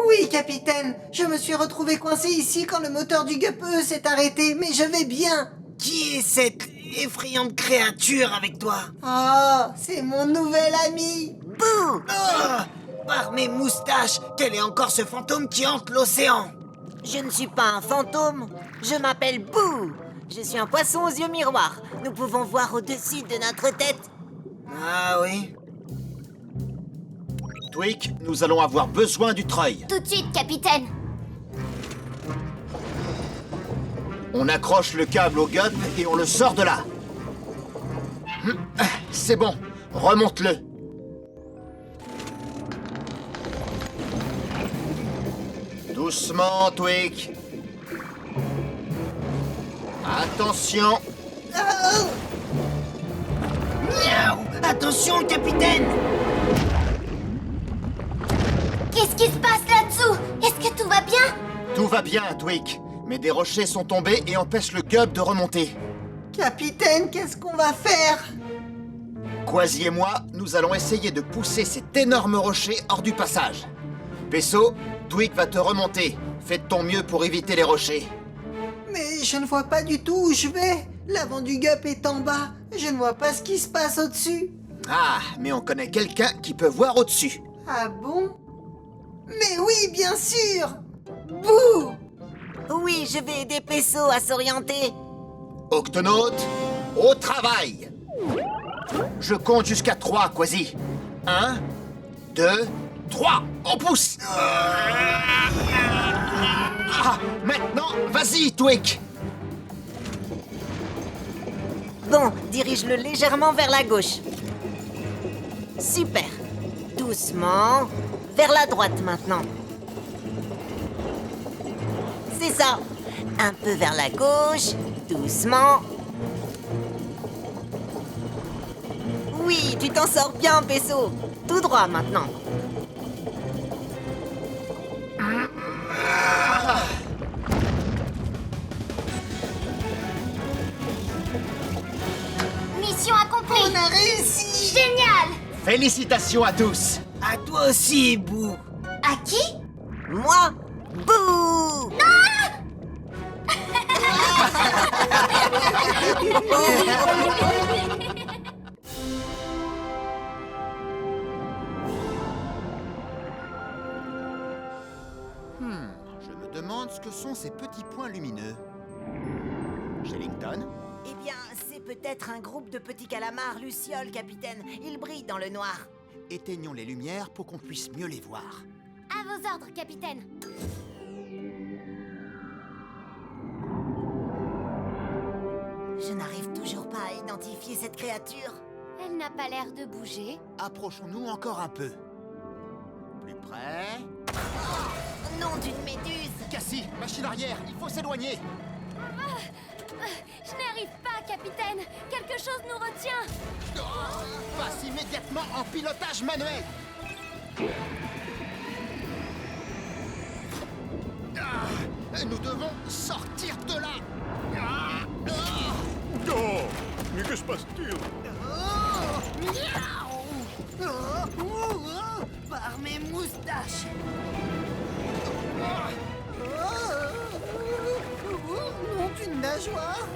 Speaker 5: Oui, capitaine. Je me suis retrouvé coincé ici quand le moteur du Guppeux s'est arrêté, mais je vais bien.
Speaker 3: Qui est cette effrayante créature avec toi?
Speaker 5: Oh, c'est mon nouvel ami.
Speaker 9: Bouh!
Speaker 3: Ah, par mes moustaches, quel est encore ce fantôme qui hante l'océan?
Speaker 9: Je ne suis pas un fantôme. Je m'appelle Boo. Je suis un poisson aux yeux miroirs. Nous pouvons voir au-dessus de notre tête.
Speaker 3: Ah oui?
Speaker 1: Tweak, nous allons avoir besoin du treuil.
Speaker 2: Tout de suite, capitaine.
Speaker 1: On accroche le câble au Gup et on le sort de là. C'est bon, remonte-le. Doucement, Tweak. Attention.
Speaker 3: Miaou! Attention, capitaine!
Speaker 2: Qu'est-ce qui se passe là-dessous? Est-ce que tout va bien?
Speaker 1: Tout va bien, Tweak. Mais des rochers sont tombés et empêchent le Gup de remonter.
Speaker 5: Capitaine, qu'est-ce qu'on va faire?
Speaker 1: Quasi et moi, nous allons essayer de pousser cet énorme rocher hors du passage. Pesso, Tweak va te remonter. Fais de ton mieux pour éviter les rochers.
Speaker 5: Mais je ne vois pas du tout où je vais. L'avant du Gup est en bas. Je ne vois pas ce qui se passe au-dessus.
Speaker 1: Ah, mais on connaît quelqu'un qui peut voir au-dessus.
Speaker 5: Ah bon? Mais oui, bien sûr! Bouh!
Speaker 9: Oui, je vais aider Pesso à s'orienter.
Speaker 1: Octonaute, au travail! Je compte jusqu'à 3, Quasi. 1, 2, 3, on pousse! Ah, maintenant, vas-y, Tweak!
Speaker 9: Bon, dirige-le légèrement vers la gauche. Super. Doucement. Vers la droite maintenant. C'est ça. Un peu vers la gauche. Doucement. Oui, tu t'en sors bien, Pesso. Tout droit maintenant.
Speaker 2: Mission accomplie.
Speaker 5: On a réussi!
Speaker 2: Génial.
Speaker 1: Félicitations à tous!
Speaker 3: À toi aussi, Boo!
Speaker 2: À qui?
Speaker 9: Moi, Bouh!
Speaker 1: Je me demande ce que sont ces petits points lumineux. Shellington?
Speaker 9: Eh bien, c'est peut-être un groupe de petits calamars lucioles, capitaine. Ils brillent dans le noir.
Speaker 1: Éteignons les lumières pour qu'on puisse mieux les voir.
Speaker 2: À vos ordres, capitaine.
Speaker 9: Je n'arrive toujours pas à identifier cette créature.
Speaker 2: Elle n'a pas l'air de bouger.
Speaker 1: Approchons-nous encore un peu. Plus près.
Speaker 9: nom d'une méduse!
Speaker 1: Cassie, machine arrière, il faut s'éloigner.
Speaker 2: Je n'y arrive pas, capitaine. Quelque chose nous retient.
Speaker 1: Passe immédiatement en pilotage manuel. Nous devons sortir de là.
Speaker 4: Oh, mais que se passe-t-il?
Speaker 3: Par mes moustaches!
Speaker 5: Non, d'une nageoire.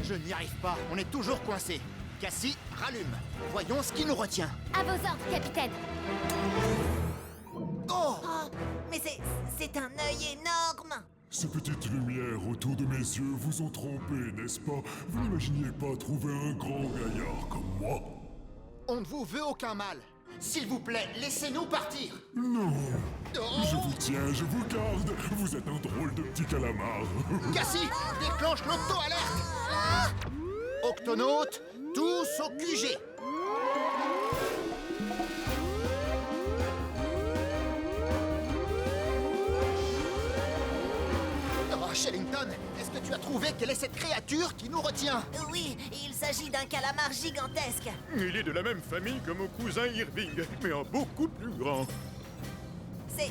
Speaker 1: Je n'y arrive pas, on est toujours coincé. Cassie, rallume. Voyons ce qui nous retient.
Speaker 2: À vos ordres, capitaine.
Speaker 1: Oh!
Speaker 9: Oh, mais c'est un œil énorme!
Speaker 10: Ces petites lumières autour de mes yeux vous ont trompé, n'est-ce pas? Vous n'imaginiez pas trouver un grand gaillard comme moi?
Speaker 1: On ne vous veut aucun mal. S'il vous plaît, laissez-nous partir.
Speaker 10: Non!
Speaker 1: Oh!
Speaker 10: Je vous tiens, je vous garde! Vous êtes un drôle de petit calamar!
Speaker 1: Cassie, déclenche l'auto-alerte. Octonautes, tous au QG. Oh, Shellington, est-ce que tu as trouvé quelle est cette créature qui nous retient?
Speaker 9: Oui, il s'agit d'un calamar gigantesque.
Speaker 4: Il est de la même famille que mon cousin Irving, mais en beaucoup plus grand.
Speaker 9: C'est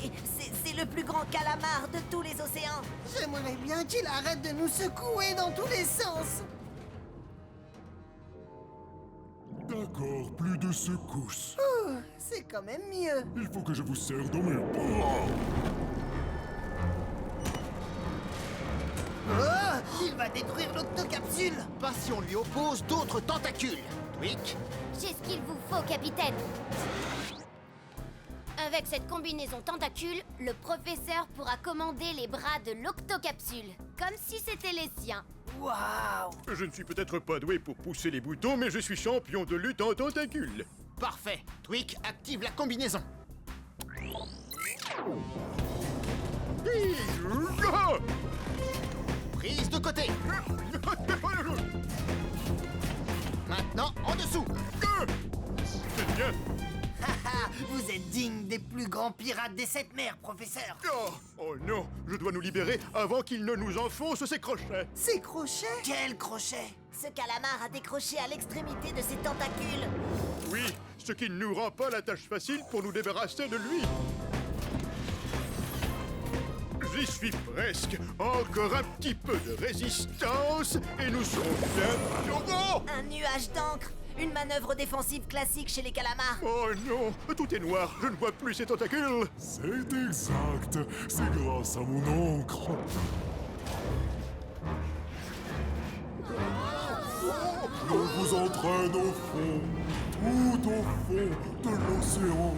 Speaker 9: le plus grand calamar de tous les océans.
Speaker 5: J'aimerais bien qu'il arrête de nous secouer dans tous les sens.
Speaker 10: D'accord, plus de secousses.
Speaker 5: C'est quand même mieux.
Speaker 10: Il faut que je vous serre dans mes bras.
Speaker 3: Oh! Il va détruire l'octocapsule!
Speaker 1: Pas si on lui oppose d'autres tentacules. Tweak,
Speaker 2: J'ai ce qu'il vous faut, capitaine. Avec cette combinaison tentacule, le professeur pourra commander les bras de l'octocapsule, comme si c'était les siens.
Speaker 3: Waouh!
Speaker 4: Je ne suis peut-être pas doué pour pousser les boutons, mais je suis champion de lutte en tentacules.
Speaker 1: parfait. Tweak, active la combinaison.
Speaker 4: Ah!
Speaker 1: Prise de côté. Maintenant, en dessous.
Speaker 4: C'est bien.
Speaker 3: Haha, vous êtes digne des plus grands pirates des sept mers, professeur!
Speaker 4: Oh non, je dois nous libérer avant qu'il ne nous enfonce ses crochets.
Speaker 5: Ces crochets?
Speaker 3: Quel crochet!
Speaker 9: Ce calamar a décroché à l'extrémité de ses tentacules.
Speaker 4: Oui, ce qui ne nous rend pas la tâche facile pour nous débarrasser de lui. J'y suis presque. Encore un petit peu de résistance et nous serons bien... Oh!
Speaker 9: Un nuage d'encre. Une manœuvre défensive classique chez les calamars.
Speaker 4: Oh non, tout est noir, je ne vois plus ses tentacules.
Speaker 10: C'est exact. C'est grâce à mon encre. Je vous entraîne au fond, tout au fond de l'océan.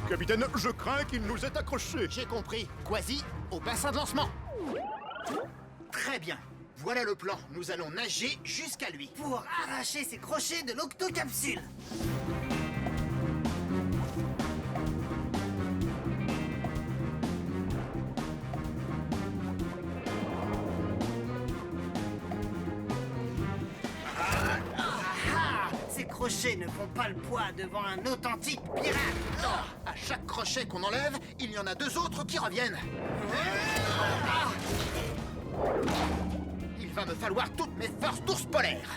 Speaker 4: Capitaine, je crains qu'il nous ait accrochés.
Speaker 1: J'ai compris. Quasi, au bassin de lancement. Très bien. Voilà le plan. Nous allons nager jusqu'à lui.
Speaker 3: Pour arracher ces crochets de l'octocapsule! Ces crochets ne font pas le poids devant un authentique pirate!
Speaker 1: Non, à chaque crochet qu'on enlève, il y en a deux autres qui reviennent. Il va me falloir toutes mes forces d'ours polaire.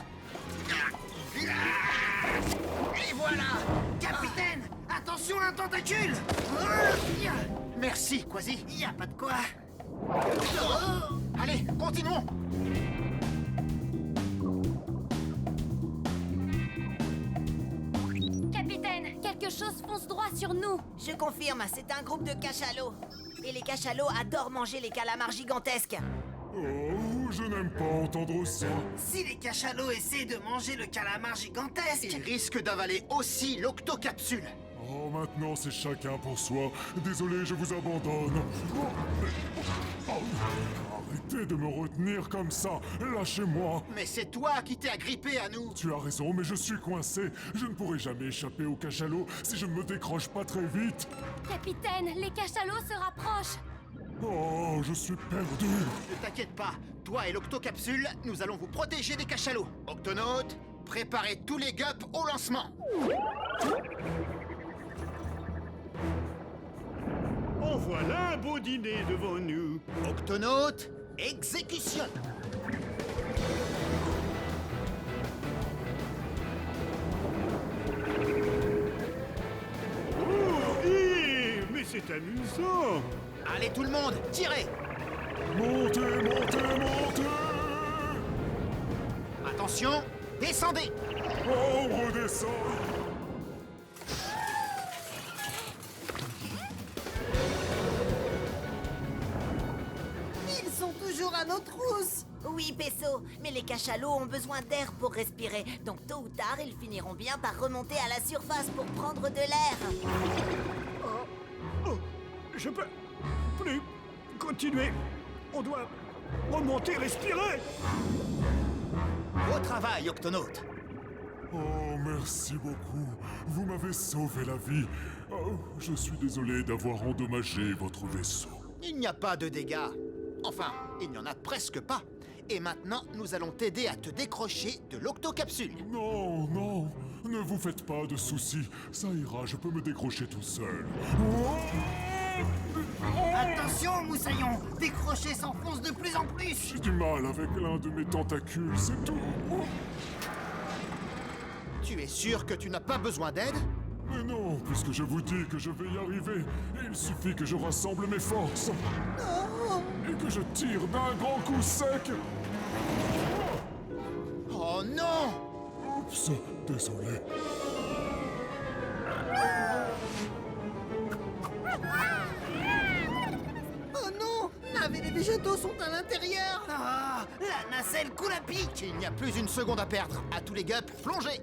Speaker 1: Et voilà.
Speaker 3: Capitaine! Attention, un tentacule!
Speaker 1: Merci, Quasi.
Speaker 3: Y a pas de quoi!
Speaker 1: Allez, continuons.
Speaker 2: Capitaine, quelque chose fonce droit sur nous.
Speaker 9: Je confirme, c'est un groupe de cachalots. Et les cachalots adorent manger les calamars gigantesques.
Speaker 10: Oh, je n'aime pas entendre ça.
Speaker 3: Si les cachalots essaient de manger le calamar gigantesque...
Speaker 1: Il risque d'avaler aussi l'octocapsule.
Speaker 10: Oh, maintenant c'est chacun pour soi. Désolé, je vous abandonne. Oh, arrêtez de me retenir comme ça. Lâchez-moi.
Speaker 1: Mais c'est toi qui t'es agrippé à nous.
Speaker 10: Tu as raison, mais je suis coincé. Je ne pourrai jamais échapper au cachalot si je ne me décroche pas très vite.
Speaker 2: Capitaine, les cachalots se rapprochent.
Speaker 10: Oh, je suis perdu.
Speaker 1: Ne t'inquiète pas, toi et l'Octocapsule, nous allons vous protéger des cachalots. Octonautes, préparez tous les gups au lancement.
Speaker 4: En voilà un beau dîner devant nous.
Speaker 1: Octonautes, exécution.
Speaker 4: Oh, mais c'est amusant.
Speaker 1: Allez tout le monde, tirez.
Speaker 10: Montez, montez, montez.
Speaker 1: Attention, descendez.
Speaker 10: Oh, on redescend.
Speaker 5: Ils sont toujours à nos trousses.
Speaker 9: Oui, Pesso, mais les cachalots ont besoin d'air pour respirer. Donc tôt ou tard, ils finiront bien par remonter à la surface pour prendre de l'air.
Speaker 4: Oh, je peux plus continuer. On doit remonter, respirer.
Speaker 1: Beau travail, Octonautes.
Speaker 10: Oh, merci beaucoup. Vous m'avez sauvé la vie. Oh, je suis désolé d'avoir endommagé votre vaisseau.
Speaker 1: Il n'y a pas de dégâts. Enfin, il n'y en a presque pas. Et maintenant, nous allons t'aider à te décrocher de l'Octocapsule.
Speaker 10: Non, non, ne vous faites pas de soucis. Ça ira, je peux me décrocher tout seul.
Speaker 3: Attention, Moussaillon, tes crochets s'enfoncent de plus en plus.
Speaker 10: J'ai du mal avec l'un de mes tentacules, c'est tout.
Speaker 1: Tu es sûr que tu n'as pas besoin d'aide?
Speaker 10: Mais non, puisque je vous dis que je vais y arriver, il suffit que je rassemble mes forces. Et que je tire d'un grand coup sec.
Speaker 1: Oh non!
Speaker 10: Oups, désolé.
Speaker 5: Oh non, Nav et les végétaux sont à l'intérieur.
Speaker 3: Ah, la nacelle coule à pic.
Speaker 1: Il n'y a plus une seconde à perdre. À tous les gups, plongez!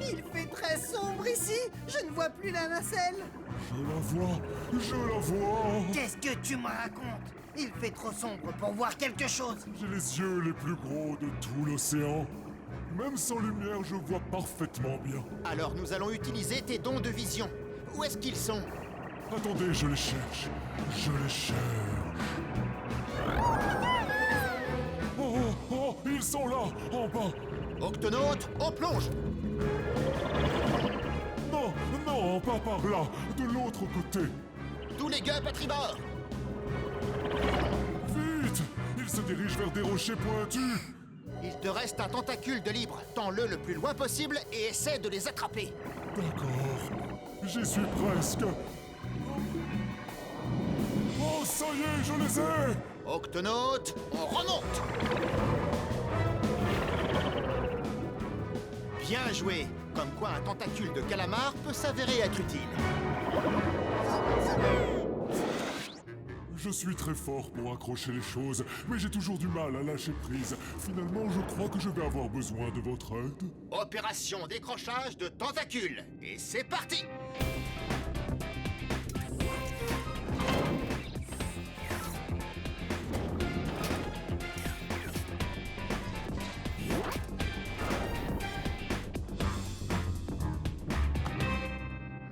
Speaker 5: Il fait très sombre ici. Je ne vois plus la nacelle.
Speaker 10: Je la vois, je la vois.
Speaker 3: Qu'est-ce que tu me racontes? Il fait trop sombre pour voir quelque chose.
Speaker 10: J'ai les yeux les plus gros de tout l'océan. Même sans lumière, je vois parfaitement bien.
Speaker 1: Alors nous allons utiliser tes dons de vision. Où est-ce qu'ils sont?
Speaker 10: Attendez, je les cherche. Je les cherche. Oh, oh, oh, ils sont là, en bas.
Speaker 1: Octonautes, on plonge!
Speaker 10: Non, non, pas par là, de l'autre côté.
Speaker 1: Tous les gups à tribord!
Speaker 10: Vite! Ils se dirigent vers des rochers pointus.
Speaker 1: Il te reste un tentacule de libre. Tends-le le plus loin possible et essaie de les attraper.
Speaker 10: D'accord, j'y suis presque. Oh, ça y est, je les ai!
Speaker 1: Octonautes, on remonte! Bien joué! Comme quoi un tentacule de calamar peut s'avérer être utile.
Speaker 10: Je suis très fort pour accrocher les choses, mais j'ai toujours du mal à lâcher prise. Finalement, je crois que je vais avoir besoin de votre aide.
Speaker 1: Opération décrochage de tentacules. Et c'est parti!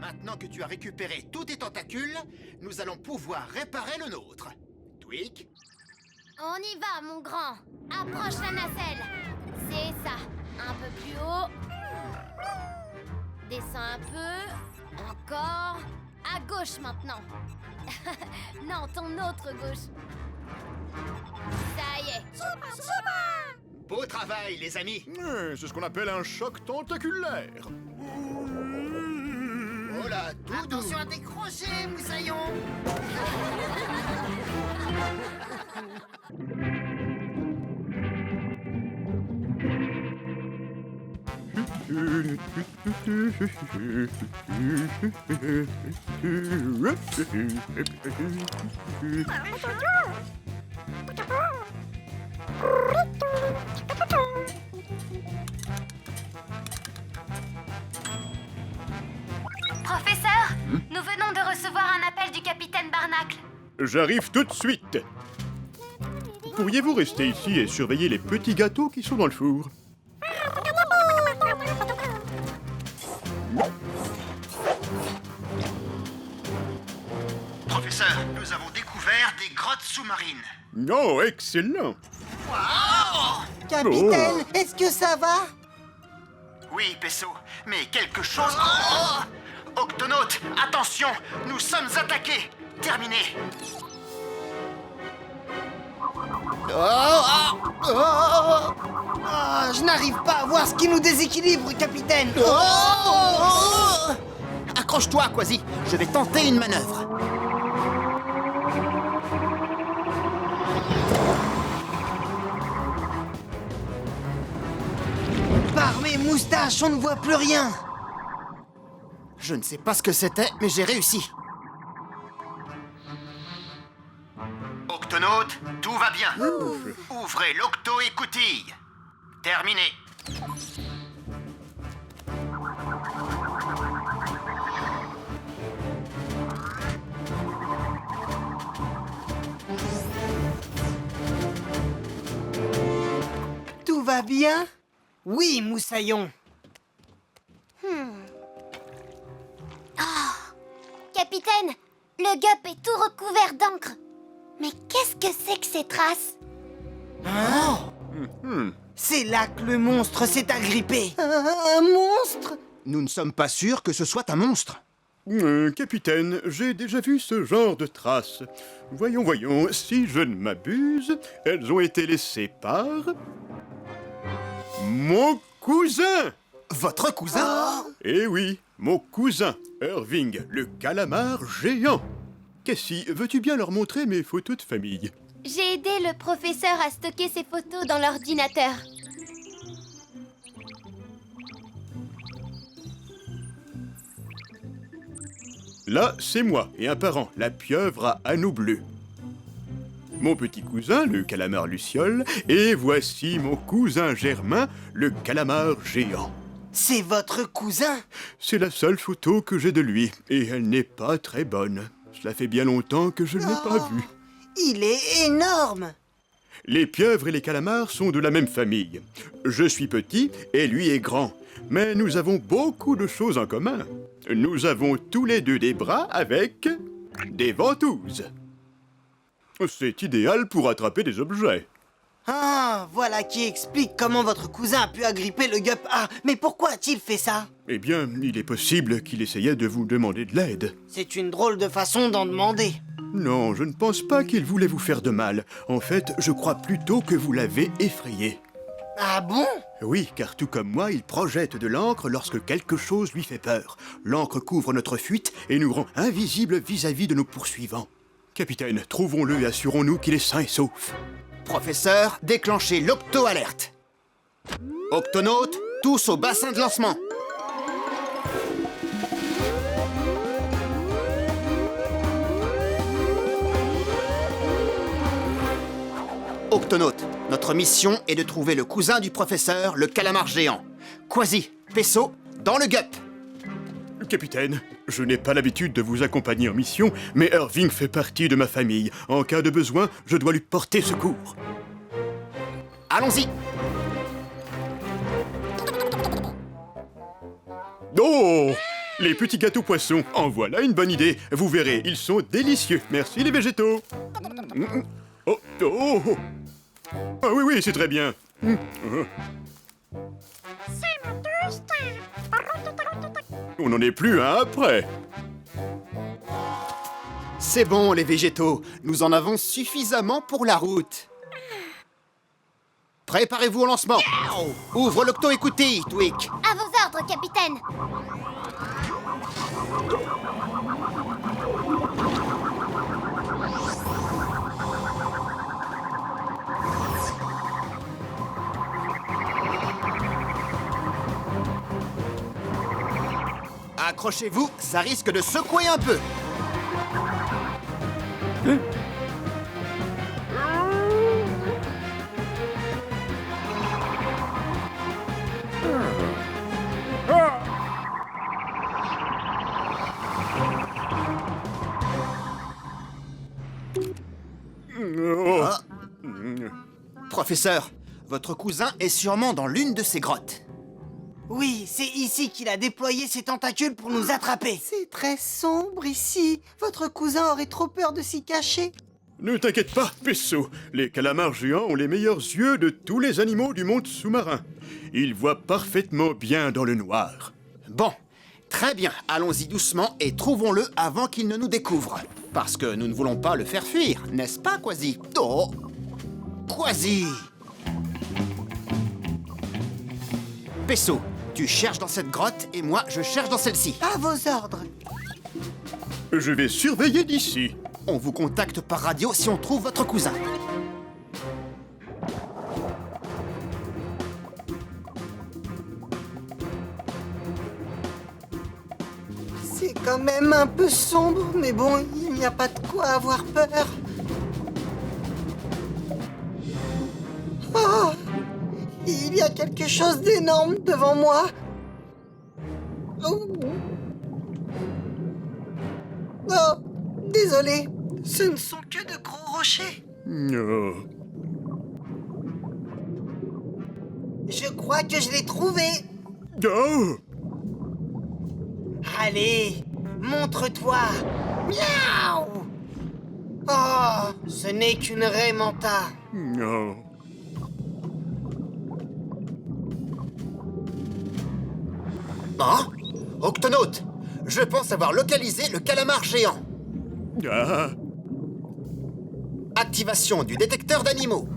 Speaker 1: Maintenant que tu as récupéré tous tes tentacules, nous allons pouvoir réparer le nôtre. Tweak,
Speaker 2: On y va, mon grand. Approche la nacelle. C'est ça. Un peu plus haut. Descends un peu. Encore. À gauche maintenant. Non, ton autre gauche. Ça y est.
Speaker 1: beau travail, les amis!
Speaker 4: C'est ce qu'on appelle un choc tentaculaire.
Speaker 1: Oh là, doudou!
Speaker 3: Attention à tes crochets, Moussaillon.
Speaker 2: Professeur, nous venons de recevoir un appel du capitaine Barnacle.
Speaker 4: J'arrive tout de suite. Pourriez-vous rester ici et surveiller les petits gâteaux qui sont dans le four?
Speaker 1: sous-marine.
Speaker 4: Oh, excellent.
Speaker 5: Capitaine, est-ce que ça va?
Speaker 1: Oui, Pesso, mais quelque chose... Octonautes, attention, nous sommes attaqués. Terminé.
Speaker 3: Je n'arrive pas à voir ce qui nous déséquilibre, capitaine.
Speaker 1: Accroche-toi, Quasi. Je vais tenter une manœuvre.
Speaker 3: Par mes moustaches, on ne voit plus rien.
Speaker 1: Je ne sais pas ce que c'était, mais j'ai réussi. Octonautes, tout va bien. Ouvrez l'octo-écoutille. Terminé.
Speaker 3: Tout va bien? Oui, Moussaillon.
Speaker 2: Capitaine, le gup est tout recouvert d'encre. Mais qu'est-ce que c'est que ces traces?
Speaker 3: C'est là que le monstre s'est agrippé.
Speaker 5: Un monstre?
Speaker 1: Nous ne sommes pas sûrs que ce soit un monstre.
Speaker 4: Capitaine, j'ai déjà vu ce genre de traces. Voyons, si je ne m'abuse, elles ont été laissées par... mon cousin!
Speaker 1: Votre cousin?
Speaker 4: Eh oui, mon cousin, Irving, le calamar géant. Cassie, veux-tu bien leur montrer mes photos de famille?
Speaker 2: J'ai aidé le professeur à stocker ses photos dans l'ordinateur.
Speaker 4: Là, c'est moi et un parent, la pieuvre à anneaux bleus. Mon petit cousin, le calamar luciole, et voici mon cousin Germain, le calamar géant.
Speaker 3: C'est votre cousin?
Speaker 4: C'est la seule photo que j'ai de lui, et elle n'est pas très bonne. Cela fait bien longtemps que je ne l'ai pas vu.
Speaker 3: Il est énorme.
Speaker 4: Les pieuvres et les calamars sont de la même famille. Je suis petit et lui est grand, mais nous avons beaucoup de choses en commun. Nous avons tous les deux des bras avec des ventouses. C'est idéal pour attraper des objets.
Speaker 3: Ah, voilà qui explique comment votre cousin a pu agripper le gup A. Mais pourquoi a-t-il fait ça?
Speaker 4: Eh bien, il est possible qu'il essayait de vous demander de l'aide.
Speaker 3: C'est une drôle de façon d'en demander.
Speaker 4: Non, je ne pense pas qu'il voulait vous faire de mal. En fait, je crois plutôt que vous l'avez effrayé.
Speaker 3: Ah bon?
Speaker 4: Oui, car tout comme moi, il projette de l'encre lorsque quelque chose lui fait peur. L'encre couvre notre fuite et nous rend invisibles vis-à-vis de nos poursuivants. Capitaine, trouvons-le et assurons-nous qu'il est sain et sauf.
Speaker 1: Professeur, déclenchez l'octo-alerte. Octonautes, tous au bassin de lancement. Octonautes, notre mission est de trouver le cousin du professeur, le calamar géant. Quasi, Pesso, dans le gup.
Speaker 4: Capitaine, je n'ai pas l'habitude de vous accompagner en mission, mais Irving fait partie de ma famille. En cas de besoin, je dois lui porter secours.
Speaker 1: Allons-y.
Speaker 4: Oh! Les petits gâteaux poissons, en voilà une bonne idée. Vous verrez, ils sont délicieux. Merci les végétaux. Oh! Ah oui, c'est très bien. On n'en est plus un après.
Speaker 1: C'est bon, les végétaux. Nous en avons suffisamment pour la route. Préparez-vous au lancement. Ouvre l'octo-écoutille, Tweak.
Speaker 2: À vos ordres, capitaine.
Speaker 1: Accrochez-vous, ça risque de secouer un peu. Professeur, votre cousin est sûrement dans l'une de ces grottes.
Speaker 3: Oui, c'est ici qu'il a déployé ses tentacules pour nous attraper.
Speaker 5: C'est très sombre ici. Votre cousin aurait trop peur de s'y cacher.
Speaker 4: Ne t'inquiète pas, Pesso. Les calamars géants ont les meilleurs yeux de tous les animaux du monde sous-marin. Ils voient parfaitement bien dans le noir.
Speaker 1: Bon, très bien, allons-y doucement et trouvons-le avant qu'il ne nous découvre. Parce que nous ne voulons pas le faire fuir, n'est-ce pas, Quasi? Oh, Quasi! Pesso, tu cherches dans cette grotte et moi, je cherche dans celle-ci.
Speaker 5: À vos ordres.
Speaker 4: Je vais surveiller d'ici.
Speaker 1: On vous contacte par radio si on trouve votre cousin.
Speaker 5: C'est quand même un peu sombre, mais bon, il n'y a pas de quoi avoir peur. Oh, il y a quelque chose d'énorme devant moi. Oh. Oh, désolé, ce ne sont que de gros rochers.
Speaker 4: Oh.
Speaker 5: Je crois que je l'ai trouvé.
Speaker 4: Oh.
Speaker 5: Allez, montre-toi. Miaou. Oh, ce n'est qu'une raie manta.
Speaker 4: Oh.
Speaker 1: Hein? Octonaute, je pense avoir localisé le calamar géant.
Speaker 4: Ah.
Speaker 1: Activation du détecteur d'animaux.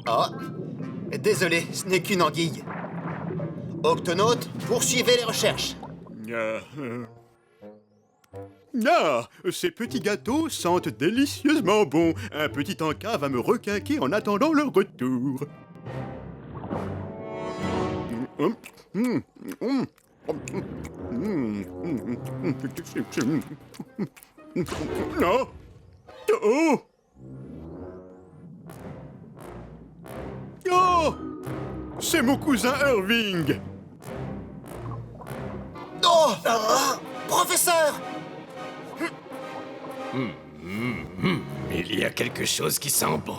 Speaker 1: Oh, désolé, ce n'est qu'une anguille. Octonaute, poursuivez les recherches.
Speaker 4: Ah, ces petits gâteaux sentent délicieusement bon. Un petit encas va me requinquer en attendant leur retour. Non. Oh. Oh. C'est mon cousin Irving.
Speaker 1: Oh, professeur!
Speaker 11: Il y a quelque chose qui sent bon.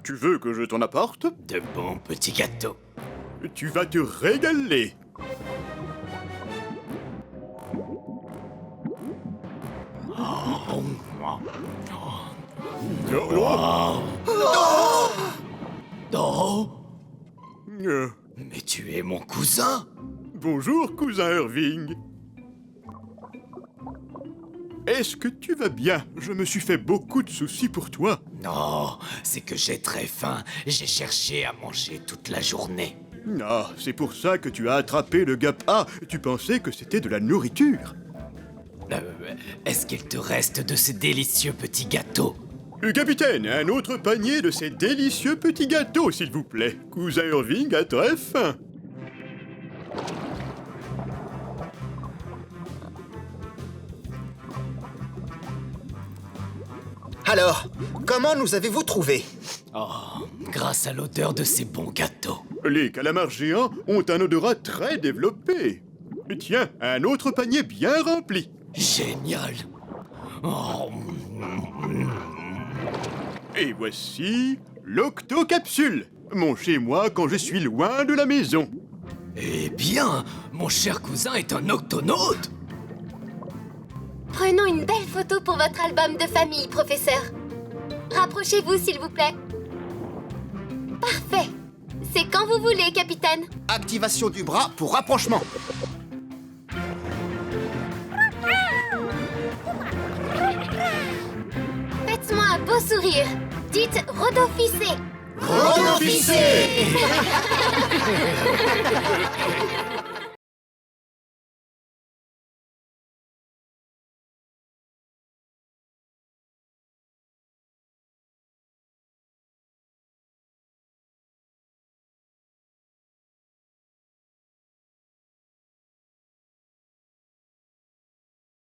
Speaker 4: Tu veux que je t'en apporte?
Speaker 11: De bons petits gâteaux.
Speaker 4: Tu vas te régaler.
Speaker 11: Oh! Mais tu es mon cousin!
Speaker 4: Bonjour, cousin Irving. Est-ce que tu vas bien? Je me suis fait beaucoup de soucis pour toi.
Speaker 11: Non, c'est que j'ai très faim. J'ai cherché à manger toute la journée.
Speaker 4: Ah, c'est pour ça que tu as attrapé le Gap A. Tu pensais que c'était de la nourriture.
Speaker 11: Est-ce qu'il te reste de ces délicieux petits gâteaux?
Speaker 4: Capitaine, un autre panier de ces délicieux petits gâteaux, s'il vous plaît. Cousin Irving a très faim.
Speaker 1: Alors, comment nous avez-vous trouvés?
Speaker 11: Oh, grâce à l'odeur de ces bons gâteaux.
Speaker 4: Les calamars géants ont un odorat très développé. Tiens, un autre panier bien rempli.
Speaker 11: Génial. Oh.
Speaker 4: Et voici l'octocapsule, mon chez-moi quand je suis loin de la maison.
Speaker 11: Eh bien, mon cher cousin est un octonaute.
Speaker 2: Prenons une belle photo pour votre album de famille, professeur. Rapprochez-vous, s'il vous plaît. Parfait. C'est quand vous voulez, capitaine.
Speaker 1: Activation du bras pour rapprochement.
Speaker 2: Faites-moi un beau sourire. Dites Rodofissé.
Speaker 1: Rodofissé.